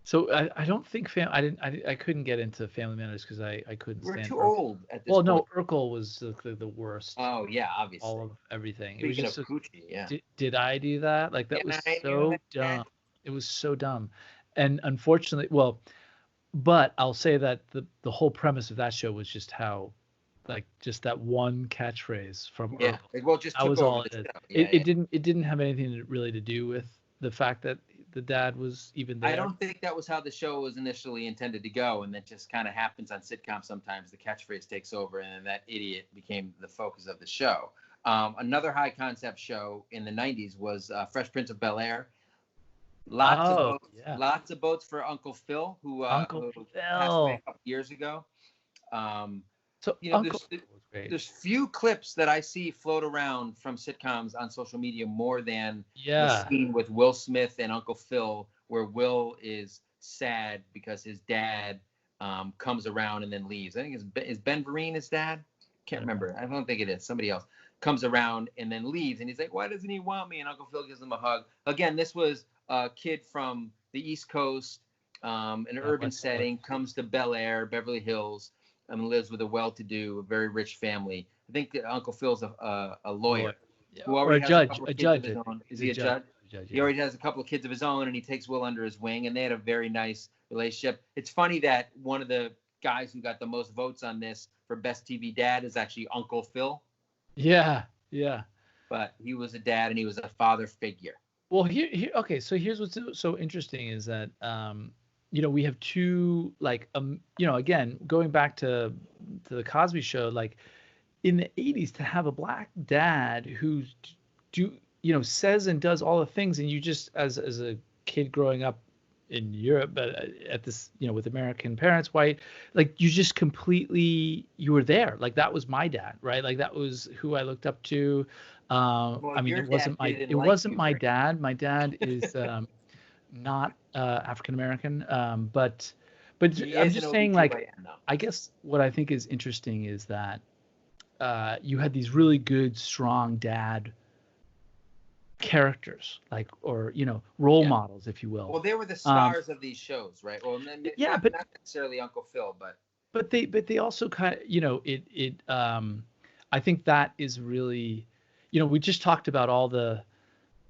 So I don't think I couldn't get into Family Matters because I couldn't. We're stand too Urkel. Old at this point. No, Urkel was the worst. Oh yeah, obviously. All of everything. Speaking of Coochie, yeah. Did I do that? Like that was so dumb. It was so dumb, and unfortunately, but I'll say that the whole premise of that show was just how, like, just that one catchphrase from Urkel. Well, just that was all it is. It didn't have anything really to do with the fact that the dad was even there. I don't think that was how the show was initially intended to go, and that just kind of happens on sitcoms sometimes. The catchphrase takes over, and then that idiot became the focus of the show. Another high concept show in the 90s was Fresh Prince of Bel-Air. Lots of boats for Uncle Phil, who passed away a couple years ago. There's few clips that I see float around from sitcoms on social media more than the scene with Will Smith and Uncle Phil, where Will is sad because his dad comes around and then leaves. I think is Ben Vereen his dad? Can't remember. I don't think it is. Somebody else comes around and then leaves, and he's like, "Why doesn't he want me?" And Uncle Phil gives him a hug. Again, this was a kid from the East Coast, an urban setting, comes to Bel-Air, Beverly Hills, and lives with a well-to-do, very rich family. I think that Uncle Phil's a lawyer. Or a judge. A judge. Is he a judge? He already has a couple of kids of his own, and he takes Will under his wing, and they had a very nice relationship. It's funny that one of the guys who got the most votes on this for Best TV Dad is actually Uncle Phil. Yeah. But he was a dad, and he was a father figure. Well, okay, so here's what's so interesting is that, we have two, like, again, going back to the Cosby Show, like, in the 80s, to have a black dad who says and does all the things, and you just, as a kid growing up in Europe, but at this, with American parents, white, like, you just completely, you were there. Like, that was my dad, right? Like, that was who I looked up to. It wasn't my dad. My dad is not African American, but I'm just saying, like, I guess what I think is interesting is that you had these really good, strong dad characters, like, or role models, if you will. Well, they were the stars of these shows, right? Well, but not necessarily Uncle Phil, but they also kind of, I think that is really, we just talked about all the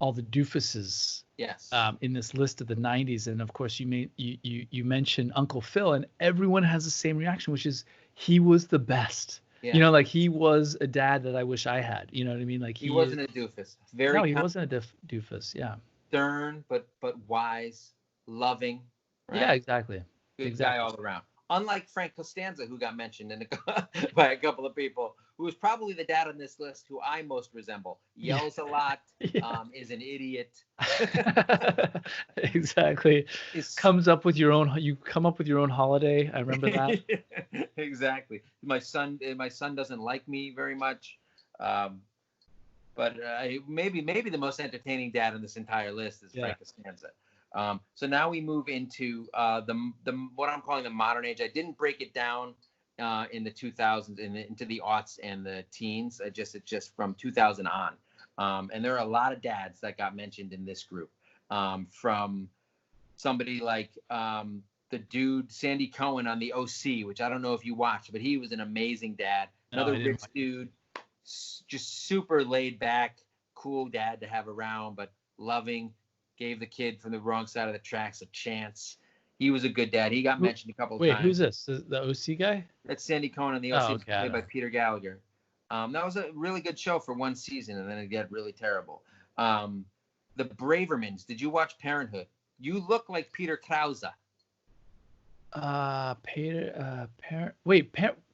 doofuses. Yes. In this list of the 90s, and of course you mentioned Uncle Phil, and everyone has the same reaction, which is he was the best. Yeah. Like, he was a dad that I wish I had. You know what I mean? Like, he wasn't a doofus. He wasn't a doofus. Yeah. Stern, but wise, loving. Right? Yeah, exactly. Good guy all around. Unlike Frank Costanza, who got mentioned by a couple of people, who is probably the dad on this list who I most resemble. Yells a lot, is an idiot. Exactly. You come up with your own holiday. I remember that. Exactly. My son doesn't like me very much. But maybe the most entertaining dad on this entire list is Frank Costanza. So now we move into the what I'm calling the modern age. I didn't break it down in the 2000s into the aughts and the teens. It's just from 2000 on. And there are a lot of dads that got mentioned in this group. From somebody like the dude Sandy Cohen on the OC, which I don't know if you watched, but he was an amazing dad. Another rich dude, just super laid back, cool dad to have around, but loving. Gave the kid from the wrong side of the tracks a chance. He was a good dad. He got mentioned a couple of times. Wait, who's this? The OC guy? That's Sandy Cohen on the OC, played by Peter Gallagher. That was a really good show for one season, and then it got really terrible. The Bravermans. Did you watch Parenthood? You look like Peter Krause.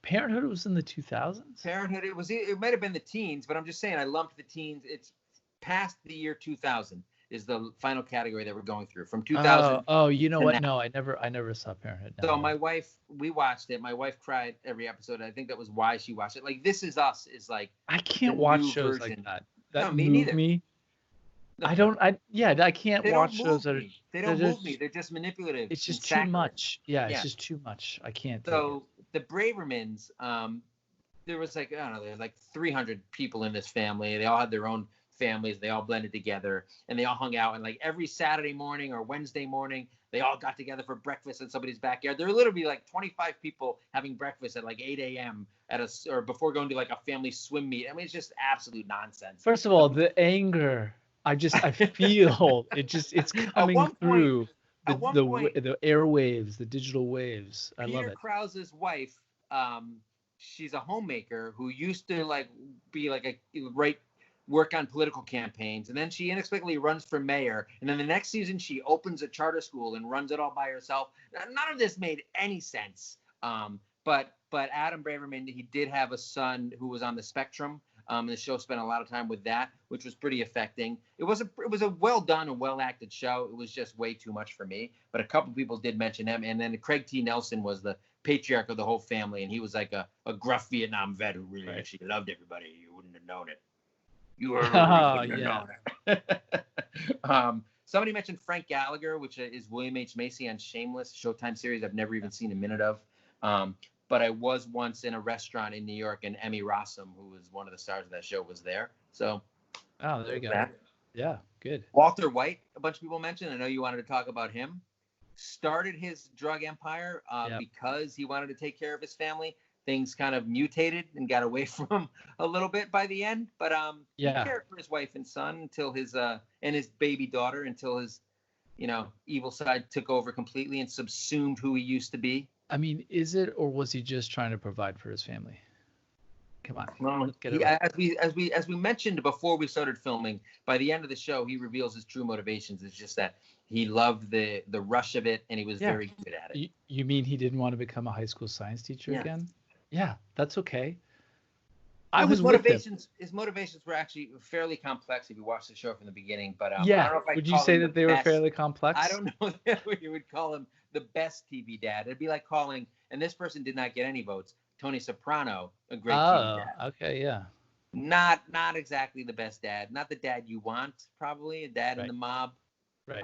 Parenthood was in the 2000s? Parenthood, it might have been the teens, but I'm just saying I lumped the teens. It's past the year 2000. is the final category that we're going through from 2000. Oh, you know what? now. No, I never saw Parenthood. No. So my wife, we watched it. My wife cried every episode. I think that was why she watched it. Like This Is Us is like I the can't watch new shows version. like that. That No, me move neither. me. No, I can't they watch don't shows move that are. me. They don't move me. They're just manipulative. It's and just too saccharine. much. Yeah, it's Yeah. just too much. I can't take it. So the Bravermans, there was like, I don't know, there's like 300 people in this family. They all had their own families. They all blended together and they all hung out. And like every Saturday morning or Wednesday morning, they all got together for breakfast in somebody's backyard. There were literally like 25 people having breakfast at like 8 a.m. or before going to like a family swim meet. I mean, it's just absolute nonsense. First of all, the anger. I feel it's coming through the airwaves, the digital waves. I love it. Peter Krause's wife, she's a homemaker who used to like be like work on political campaigns, and then she inexplicably runs for mayor, and then the next season she opens a charter school and runs it all by herself. None of this made any sense. But Adam Braverman, he did have a son who was on the spectrum. The show spent a lot of time with that, which was pretty affecting. It was a well done and well acted show. It was just way too much for me. But a couple people did mention him, and then Craig T. Nelson was the patriarch of the whole family, and he was like a gruff Vietnam vet who really actually loved everybody. You wouldn't have known it. You wouldn't have known it. Somebody mentioned Frank Gallagher, which is William H. Macy on Shameless, Showtime series I've never even seen a minute of. But I was once in a restaurant in New York, and Emmy Rossum, who was one of the stars of that show, was there. So, there you go. Yeah, good. Walter White, a bunch of people mentioned. I know you wanted to talk about him. Started his drug empire because he wanted to take care of his family. Things kind of mutated and got away from him a little bit by the end. But he cared for his wife and son until his and his baby daughter until his evil side took over completely and subsumed who he used to be. I mean, is it, or was he just trying to provide for his family? Come on. Well, as we mentioned before we started filming, by the end of the show, he reveals his true motivations. It's just that he loved the rush of it, and he was very good at it. You mean he didn't want to become a high school science teacher again? Yeah, that's okay. His motivations were actually fairly complex if you watch the show from the beginning. But I don't know if would you say that they were fairly complex? I don't know if you would call him the best TV dad. It'd be like calling, and this person did not get any votes, Tony Soprano a great TV dad. Okay, yeah. Not exactly the best dad. Not the dad you want, probably a dad in the mob. Right.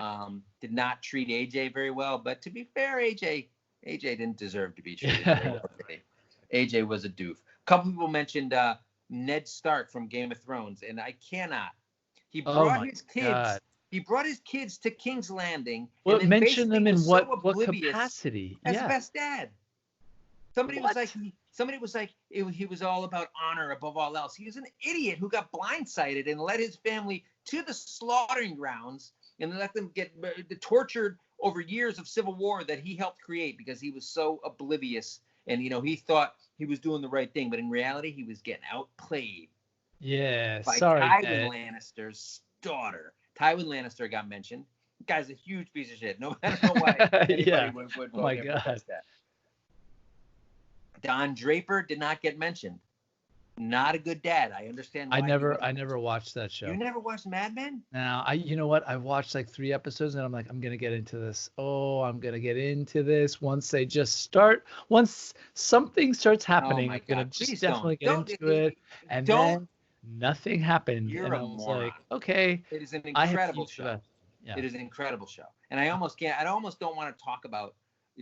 Did not treat AJ very well, but to be fair, AJ didn't deserve to be treated very well today. AJ was a doof. A couple people mentioned Ned Stark from Game of Thrones, and I cannot. He brought his kids. God. He brought his kids to King's Landing. Well, mention them in what capacity? As best dad. Somebody was like, he was all about honor above all else. He was an idiot who got blindsided and led his family to the slaughtering grounds and let them get tortured over years of civil war that he helped create because he was so oblivious. And, he thought he was doing the right thing, but in reality, he was getting outplayed. Yeah, by Tywin Lannister's daughter. Tywin Lannister got mentioned. The guy's a huge piece of shit. No matter why anybody would oh my God. That. Don Draper did not get mentioned. Not a good dad. I understand why. I never watched that show. You never watched Mad Men? No, you know what? I watched like 3 episodes and I'm like, I'm going to get into this. Oh, I'm going to get into this once something starts happening. I'm going to just definitely get into it. And then nothing happened. You're and a I was moron. like, okay. It is an incredible show. Yeah. It is an incredible show. And I almost don't want to talk about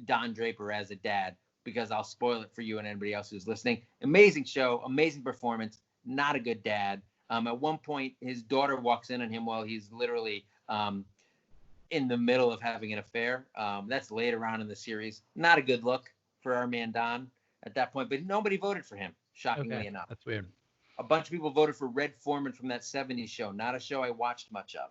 Don Draper as a dad, because I'll spoil it for you and anybody else who's listening. Amazing show, amazing performance, not a good dad. At one point, his daughter walks in on him while he's literally in the middle of having an affair. That's later on in the series. Not a good look for our man Don at that point, but nobody voted for him, shockingly enough. That's weird. A bunch of people voted for Red Foreman from that 70s show, not a show I watched much of.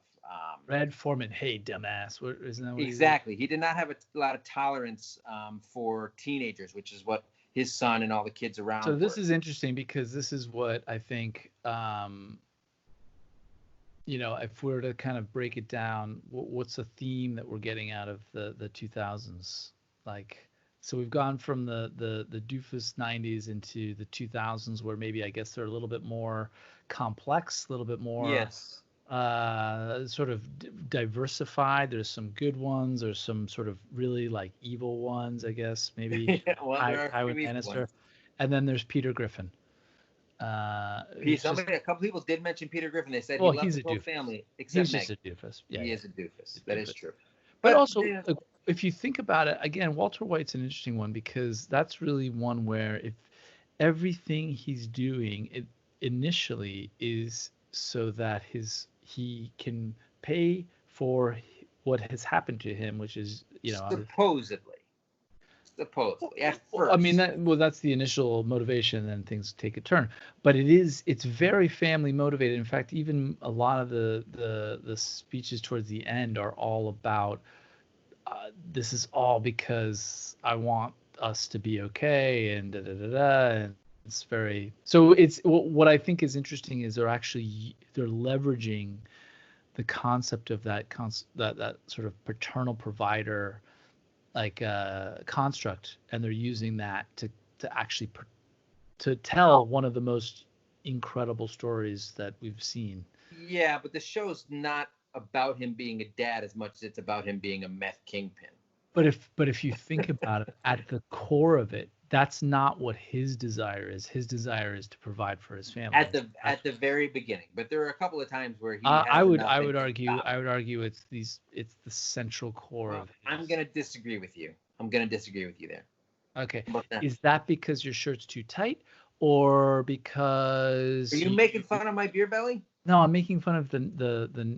Red Foreman, hey, dumbass. Isn't that what exactly. He did not have a lot of tolerance for teenagers, which is what his son and all the kids around. So this is interesting because this is what I think, if we're to kind of break it down, what's the theme that we're getting out of the 2000s? Like, so we've gone from the doofus 90s into the 2000s, where maybe I guess they're a little bit more complex, a little bit more sort of diversified. There's some good ones. There's some sort of really like evil ones, I guess. Maybe Well, there are a Tywin few evil Lannister, ones. and then there's Peter Griffin. Who's just A couple people did mention Peter Griffin. They said he well, loved he's his a whole doofus. family except He's just Meg. a doofus. Yeah, He yeah, is a doofus. a That is doofus. true. But But also, if you think about it, again, Walter White's an interesting one because that's really one where if everything he's doing initially is so that he can pay for what has happened to him, which is supposedly at well, I mean first. that's the initial motivation, and then things take a turn. But it's very family motivated. In fact, even a lot of the speeches towards the end are all about this is all because I want us to be okay, and da da da da. And it's very so. It's what I think is interesting is they're leveraging the concept of that sort of paternal provider like construct, and they're using that to actually to tell one of the most incredible stories that we've seen. Yeah, but the show's not about him being a dad as much as it's about him being a meth kingpin. But if you think about it, at the core of it, that's not what his desire is. His desire is to provide for his family. At the very beginning, but there are a couple of times where he I has would enough argue it's the central core of his. I'm gonna disagree with you. There. Okay. Is that because your shirt's too tight, or because are you making fun of my beer belly? No, I'm making fun of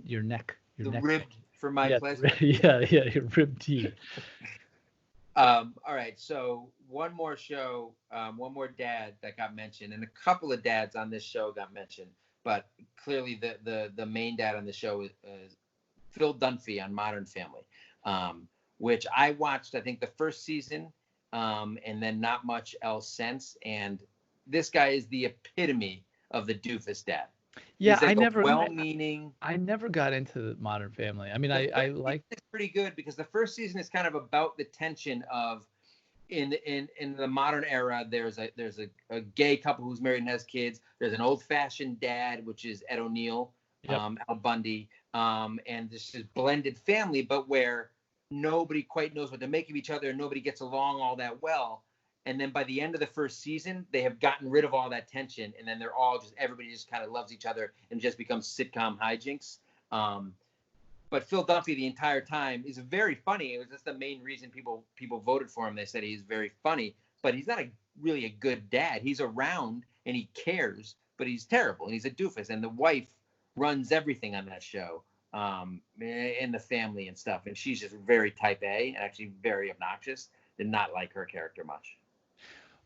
your neck. The ribbed for my pleasure. Yeah, your rib tee. All right, so one more show, one more dad that got mentioned, and a couple of dads on this show got mentioned, but clearly the main dad on the show is Phil Dunphy on Modern Family, which I watched, I think, the first season, and then not much else since. And this guy is the epitome of the doofus dad. Yeah, I never got into the Modern Family. I mean, I like it's pretty good because the first season is kind of about the tension of in the modern era. There's a gay couple who's married and has kids. There's an old-fashioned dad, which is Ed O'Neill, Al Bundy, and this is blended family, but where nobody quite knows what to make of each other and nobody gets along all that well. And then by the end of the first season, they have gotten rid of all that tension, and then everybody just kind of loves each other and just becomes sitcom hijinks. But Phil Dunphy the entire time is very funny. It was just the main reason people voted for him. They said he's very funny, but he's not really a good dad. He's around and he cares, but he's terrible and he's a doofus. And the wife runs everything on that show, in the family and stuff. And she's just very type A and actually very obnoxious. Did not like her character much.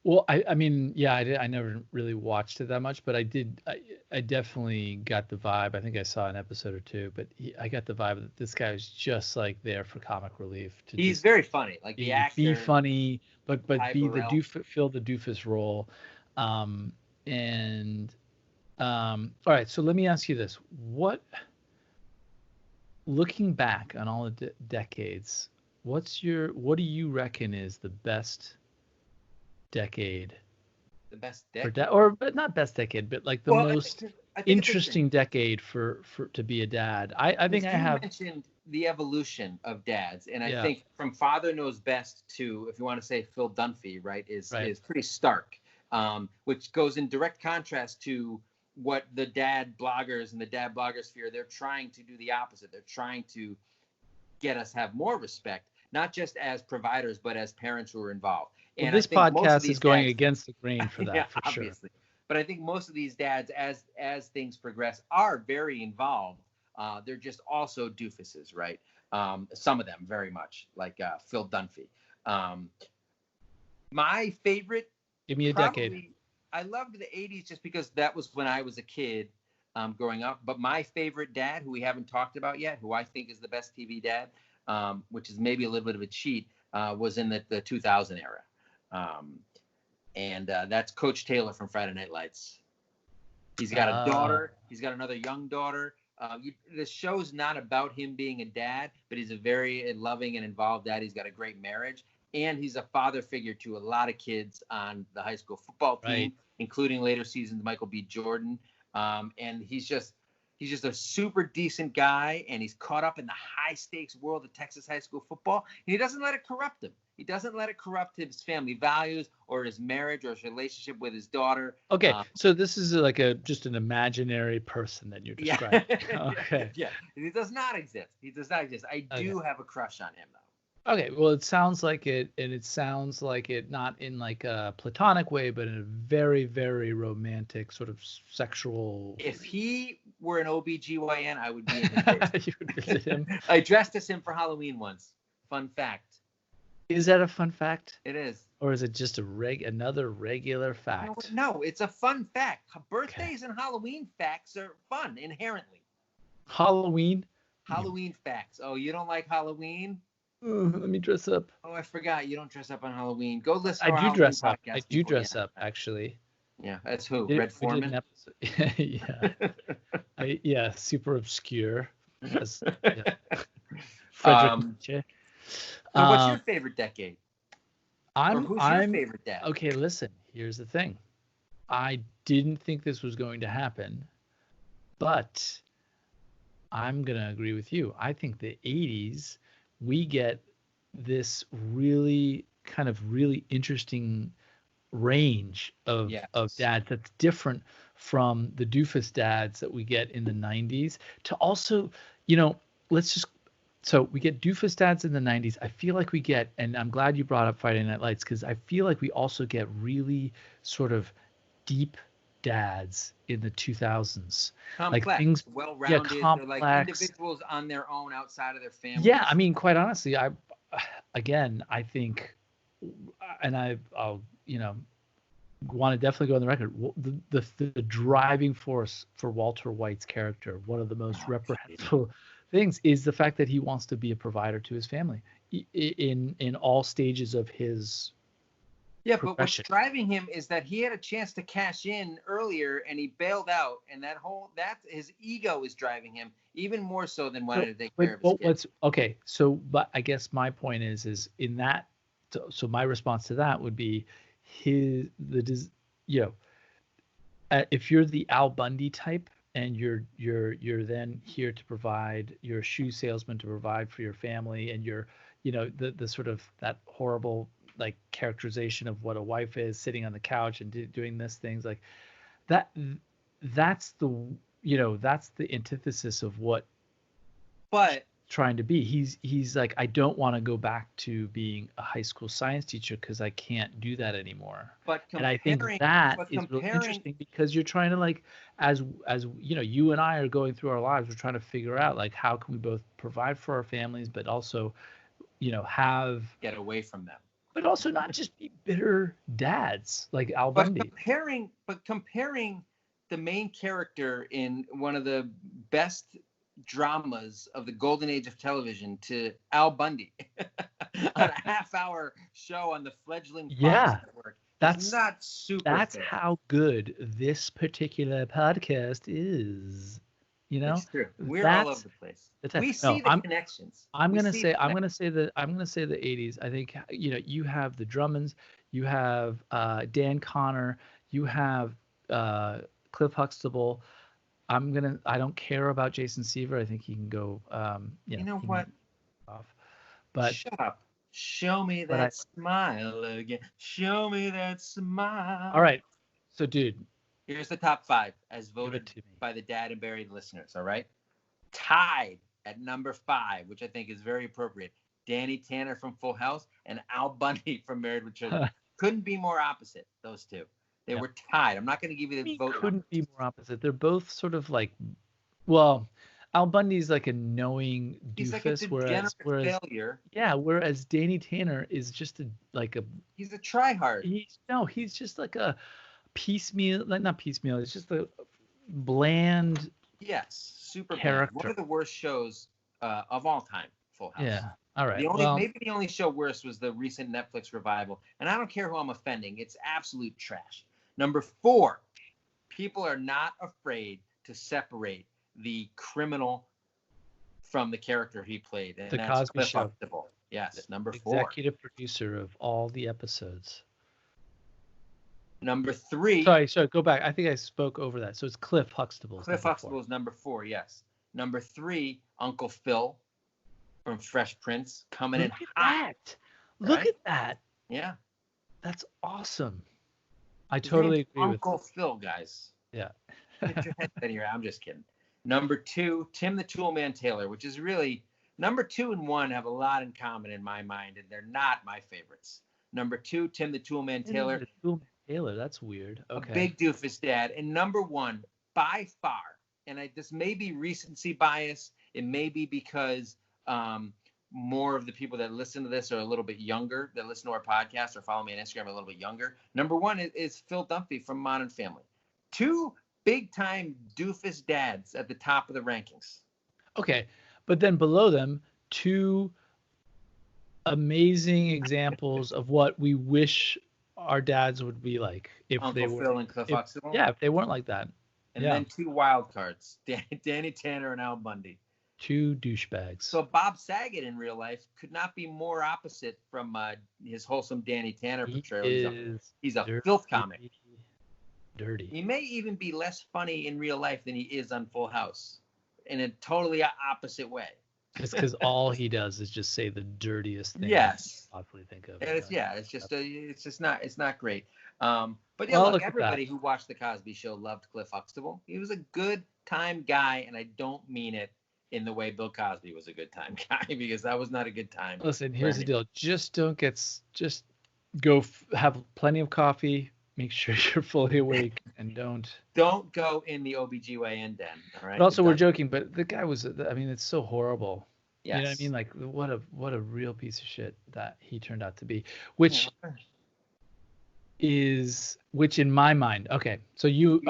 Well, I mean, yeah, I never really watched it that much, but I did. I definitely got the vibe. I think I saw an episode or two, but I got the vibe that this guy was just like there for comic relief. He's very funny, like the actor. Be funny, but be Burrell. fill the doofus role. All right, so let me ask you this: looking back on all the decades, what do you reckon is the best decade? The best decade, but not best decade, but like the most interesting decade for to be a dad. I think I have mentioned the evolution of dads, and I think from Father Knows Best to, if you want to say Phil Dunphy, right, is pretty stark, which goes in direct contrast to what the dad bloggers and the dad blogger sphere, they're trying to do the opposite. They're trying to get us have more respect, not just as providers, but as parents who are involved. And this podcast is going against the grain for that, for obviously. Sure. But I think most of these dads, as things progress, are very involved. They're just also doofuses, right? Some of them very much, like Phil Dunphy. My favorite. Give me a decade. I loved the 80s just because that was when I was a kid growing up. But my favorite dad, who we haven't talked about yet, who I think is the best TV dad, which is maybe a little bit of a cheat, was in the 2000 era. And that's Coach Taylor from Friday Night Lights. He's got a daughter. He's got another young daughter. The show's not about him being a dad, but he's a very loving and involved dad. He's got a great marriage. And he's a father figure to a lot of kids on the high school football team, including later seasons Michael B. Jordan. And he's He's just a super decent guy, and he's caught up in the high stakes world of Texas high school football, and he doesn't let it corrupt him. He doesn't let it corrupt his family values or his marriage or his relationship with his daughter. Okay, so this is like just an imaginary person that you're describing. Yeah. Okay. Yeah, he does not exist. He does not exist. I do have a crush on him, though. Okay, well, it sounds like it, and it sounds like it not in like a platonic way, but in a very, very romantic sort of sexual. If he were an OBGYN, I would be in his face. You would visit him. I dressed as him for Halloween once. Fun fact. Is that a fun fact? It is. Or is it just another regular fact? No, it's a fun fact. Birthdays and Halloween facts are fun inherently. Halloween facts. Oh, you don't like Halloween? Let me dress up. Oh, I forgot. You don't dress up on Halloween. Go listen I to our do Halloween dress up. podcast I do before dress up, actually. Yeah, that's who? Red Foreman? Yeah. Super obscure. Frederick Nietzsche. So what's your favorite decade? Who's your favorite dad? Okay, listen. Here's the thing. I didn't think this was going to happen, but I'm going to agree with you. I think the 80s, we get this really interesting range of dads that's different from the doofus dads that we get in the 90s. To also, so we get doofus dads in the 90s. I feel like we get, and I'm glad you brought up Friday Night Lights, because I feel like we also get really sort of deep dads in the 2000s. Complex, like things, well-rounded. Complex. They're like individuals on their own outside of their family. Yeah, I mean, quite honestly, I think, and I'll want to definitely go on the record. The driving force for Walter White's character, one of the most reprehensible things, is the fact that he wants to be a provider to his family in all stages of his profession. But what's driving him is that he had a chance to cash in earlier and he bailed out, and that his ego is driving him even more so than wanting to take care of his kids. Okay, so but I guess my point is in that. So my response to that would be if you're the Al Bundy type and you're then here to provide, you're a shoe salesman to provide for your family, and you're the sort of that horrible like characterization of what a wife is, sitting on the couch and doing this things like that. That's the antithesis of what trying to be. He's like, I don't want to go back to being a high school science teacher because I can't do that anymore. And I think that is really interesting, because you're trying to, like, as you and I are going through our lives, we're trying to figure out, like, how can we both provide for our families, but also get away from them, but also not just be bitter dads like Al Bundy. Comparing the main character in one of the best dramas of the golden age of television to Al Bundy on a half-hour show on the fledgling Fox network. That's not super. That's fair. How good this particular podcast is. It's true. We're all over the place. We see the connections. I'm gonna say the 80s. I think you have the Drummonds, you have Dan Connor, you have Cliff Huxtable. I don't care about Jason Seaver. I think he can go. You know what? Off. But shut up. Show me that smile again. Show me that smile. All right. So, dude, here's the top 5 as voted by the Dad and Buried listeners. All right. Tied at number 5, which I think is very appropriate. Danny Tanner from Full House and Al Bundy from Married with Children. Couldn't be more opposite, those two. They were tied. I'm not going to give you the vote. Couldn't be more opposite. They're both sort of like, well, Al Bundy's like a knowing doofus, he's like a degenerate failure. Yeah, whereas Danny Tanner is just he's a tryhard. He's just like a piecemeal, like not piecemeal. It's just a bland. Yes, super character. Bland. One of the worst shows of all time. Full House. Yeah. All right. Maybe the only show worse was the recent Netflix revival, and I don't care who I'm offending. It's absolute trash. Number 4, people are not afraid to separate the criminal from the character he played. And the that's Cosby Cliff Show. Huxtable. Yes, number 4. Executive producer of all the episodes. Number 3. Sorry, go back. I think I spoke over that. So it's Cliff Huxtable. Cliff Huxtable is number 4, yes. Number 3, Uncle Phil from Fresh Prince, coming in hot. Look at that. Yeah. That's awesome. I totally agree with Uncle Phil, guys. Yeah. Get your head out of here. I'm just kidding. Number 2, Tim the Toolman Taylor, which is really number 2 and 1 have a lot in common in my mind, and they're not my favorites. Number 2, Tim the Toolman Taylor. Taylor, that's weird. Okay. A big doofus dad. And number 1, by far, and this may be recency bias. It may be because more of the people that listen to this are a little bit younger, that listen to our podcast or follow me on Instagram are a little bit younger. Number 1 is Phil Dunphy from Modern Family. 2 big-time doofus dads at the top of the rankings. Okay, but then below them, 2 amazing examples of what we wish our dads would be like if Uncle they were. Phil and Cliff Huxtable? Yeah, if they weren't like that. And then 2 wild cards, Danny Tanner and Al Bundy. 2 douchebags. So Bob Saget in real life could not be more opposite from his wholesome Danny Tanner portrayal. He's a filth comic. Dirty. He may even be less funny in real life than he is on Full House, in a totally opposite way. Just because all he does is just say the dirtiest thing. Yes. I can possibly think of. And it's not great. But Look, everybody who watched the Cosby Show loved Cliff Huxtable. He was a good time guy, and I don't mean it in the way Bill Cosby was a good time guy, because that was not a good time. Listen, here's the deal. Just go have plenty of coffee. Make sure you're fully awake, and don't go in the OBGYN den. All right. But also, we're joking, but the guy was. I mean, it's so horrible. Yes. You know what I mean? Like, what a real piece of shit that he turned out to be. Which in my mind, okay. So you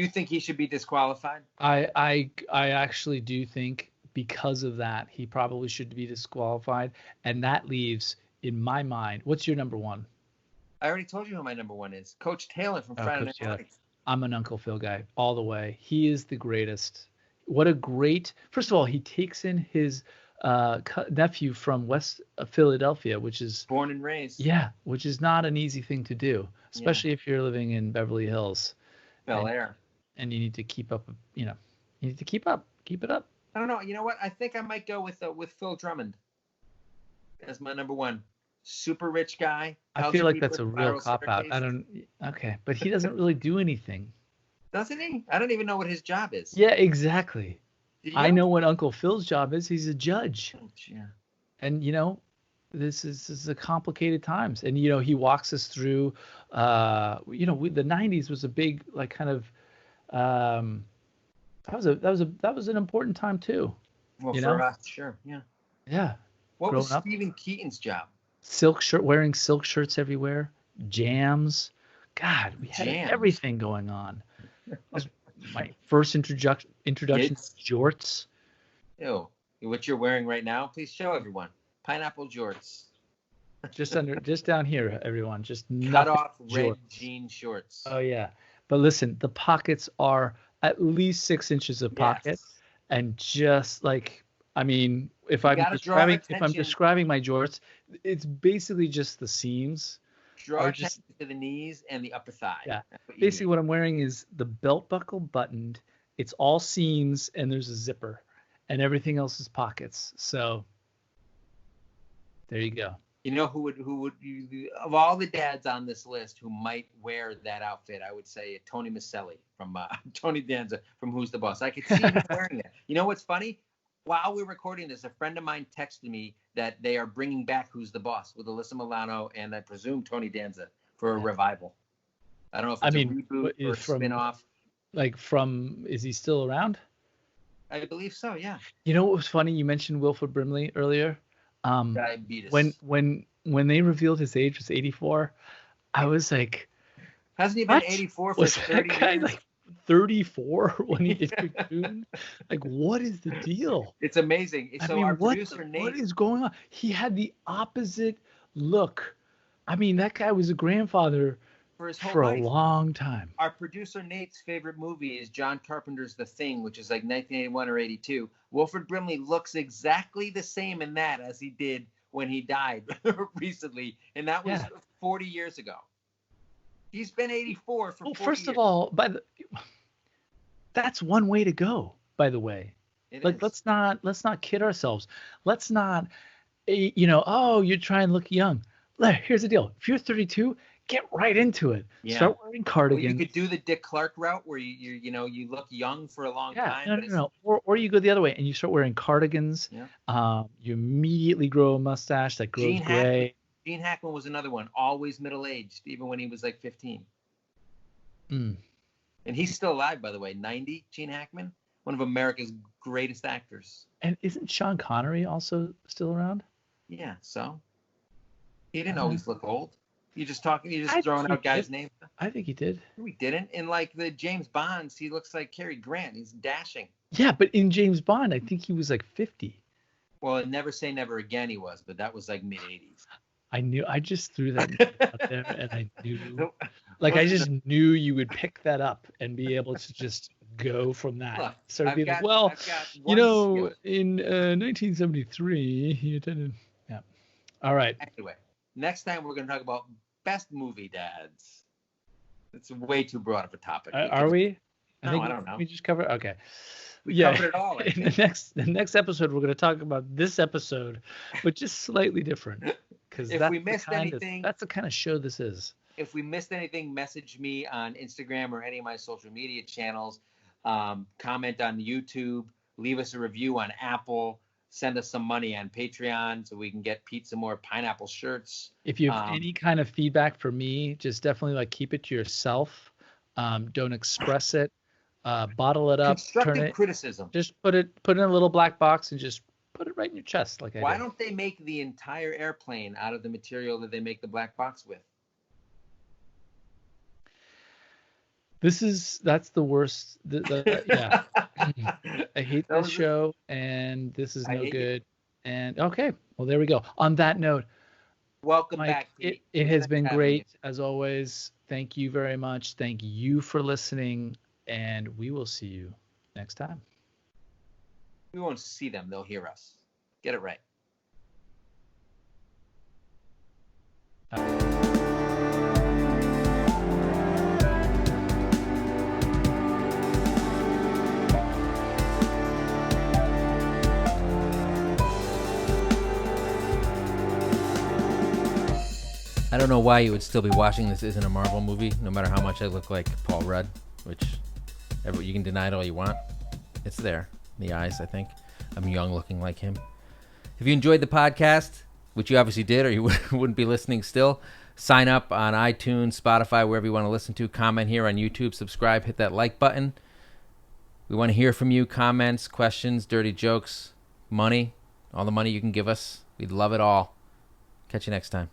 think he should be disqualified? I actually do think because of that he probably should be disqualified, and that leaves in my mind. What's your number 1? I already told you who my number 1 is. Coach Taylor from Friday Night Lights. I'm an Uncle Phil guy all the way. He is the greatest. What a great. First of all, he takes in his nephew from West Philadelphia, which is born and raised. Yeah, which is not an easy thing to do, especially if you're living in Beverly Hills. Bel-Air. And you need to keep up. You need to keep up. Keep it up. I don't know. You know what? I think I might go with Phil Drummond as my number 1. Super rich guy. I feel like that's a real cop-out. Okay, but he doesn't really do anything. Doesn't he? I don't even know what his job is. Yeah, exactly. I know what Uncle Phil's job is. He's a judge. Yeah. And, this is a complicated times. And, he walks us through, the 90s was a big, like, kind of, that was an important time, too. Well, for us, sure. Yeah. Yeah. What was Stephen Keaton's job? Wearing silk shirts everywhere, jams. God, we had everything going on. My first introduction to jorts. Ew. What you're wearing right now, please show everyone. Pineapple jorts. Just down here, everyone. Just cut off red jean shorts. Oh yeah. But listen, the pockets are at least 6 inches of pocket, and just like, I mean, if I'm describing my jorts, it's basically just the seams. Draw attention to the knees and the upper thigh. Yeah. Basically, what I'm wearing is the belt buckle buttoned. It's all seams, and there's a zipper, and everything else is pockets. So there you go. You know who would of all the dads on this list who might wear that outfit? I would say Tony Maselli from Tony Danza from Who's the Boss. I could see him wearing it. You know what's funny? While we're recording this, a friend of mine texted me that they are bringing back Who's the Boss with Alyssa Milano and I presume Tony Danza for a revival. I don't know if it's a reboot or a spin-off. Is he still around? I believe so, yeah. You know what was funny? You mentioned Wilford Brimley earlier. Diabetes. When they revealed his age was 84, I was like, hasn't he been 84 for 30 years? Like 34 when he did Cocoon? Like, what is the deal? It's amazing. So our producer Nate, what is going on? He had the opposite look. I mean, that guy was a grandfather for his whole for life. A long time. Our producer Nate's favorite movie is John Carpenter's The Thing, which is like 1981 or 82. Wilford Brimley looks exactly the same in that as he did when he died recently, and that was 40 years ago. He's been 84 for 40 first years. of all, that's one way to go, by the way. It is. Let's not kid ourselves. Let's not, oh, you're trying to look young. Here's the deal. If you're 32, get right into it. Yeah. Start wearing cardigans. Well, you could do the Dick Clark route where you look young for a long time. No. Or you go the other way and you start wearing cardigans. Yeah. You immediately grow a mustache that grows gray. Gene Hackman was another one, always middle-aged, even when he was like 15. Mm. And he's still alive, by the way. 90, Gene Hackman, one of America's greatest actors. And isn't Sean Connery also still around? Yeah, so he didn't always look old. You're just throwing out guys' names. I think he did. We didn't. In like the James Bonds, he looks like Cary Grant. He's dashing. Yeah, but in James Bond, I think he was like 50. Well, in Never Say Never Again he was, but that was like mid-80s. I just threw that out there, and I knew, I just knew you would pick that up and be able to just go from that. Look, So be like, well, in 1973, he attended. Yeah. All right. Anyway, next time we're going to talk about best movie dads. It's way too broad of a topic. Are we? I don't know. We just covered. Okay. We covered it all. In the next episode, we're going to talk about this episode, but just slightly different. Because if we missed anything, that's the kind of show this is. If we missed anything, message me on Instagram or any of my social media channels. Comment on YouTube. Leave us a review on Apple. Send us some money on Patreon so we can get Pete some more pineapple shirts. If you have any kind of feedback for me, just definitely keep it to yourself. Don't express it. Bottle it up. Constructive criticism. Just put it in a little black box and just put it right in your chest. Why don't they make the entire airplane out of the material that they make the black box with? That's the worst. Yeah. I hate this show, and this is no good. And okay, well, there we go. On that note, welcome Mike, back. Pete. It has been great as always. Thank you very much. Thank you for listening, and we will see you next time. We won't see them; they'll hear us. Get it right. I don't know why you would still be watching This Isn't a Marvel Movie, no matter how much I look like Paul Rudd, which you can deny it all you want. It's there. In the eyes, I think. I'm young looking like him. If you enjoyed the podcast, which you obviously did or you wouldn't be listening still, sign up on iTunes, Spotify, wherever you want to listen to. Comment here on YouTube. Subscribe. Hit that like button. We want to hear from you. Comments, questions, dirty jokes, money. All the money you can give us. We'd love it all. Catch you next time.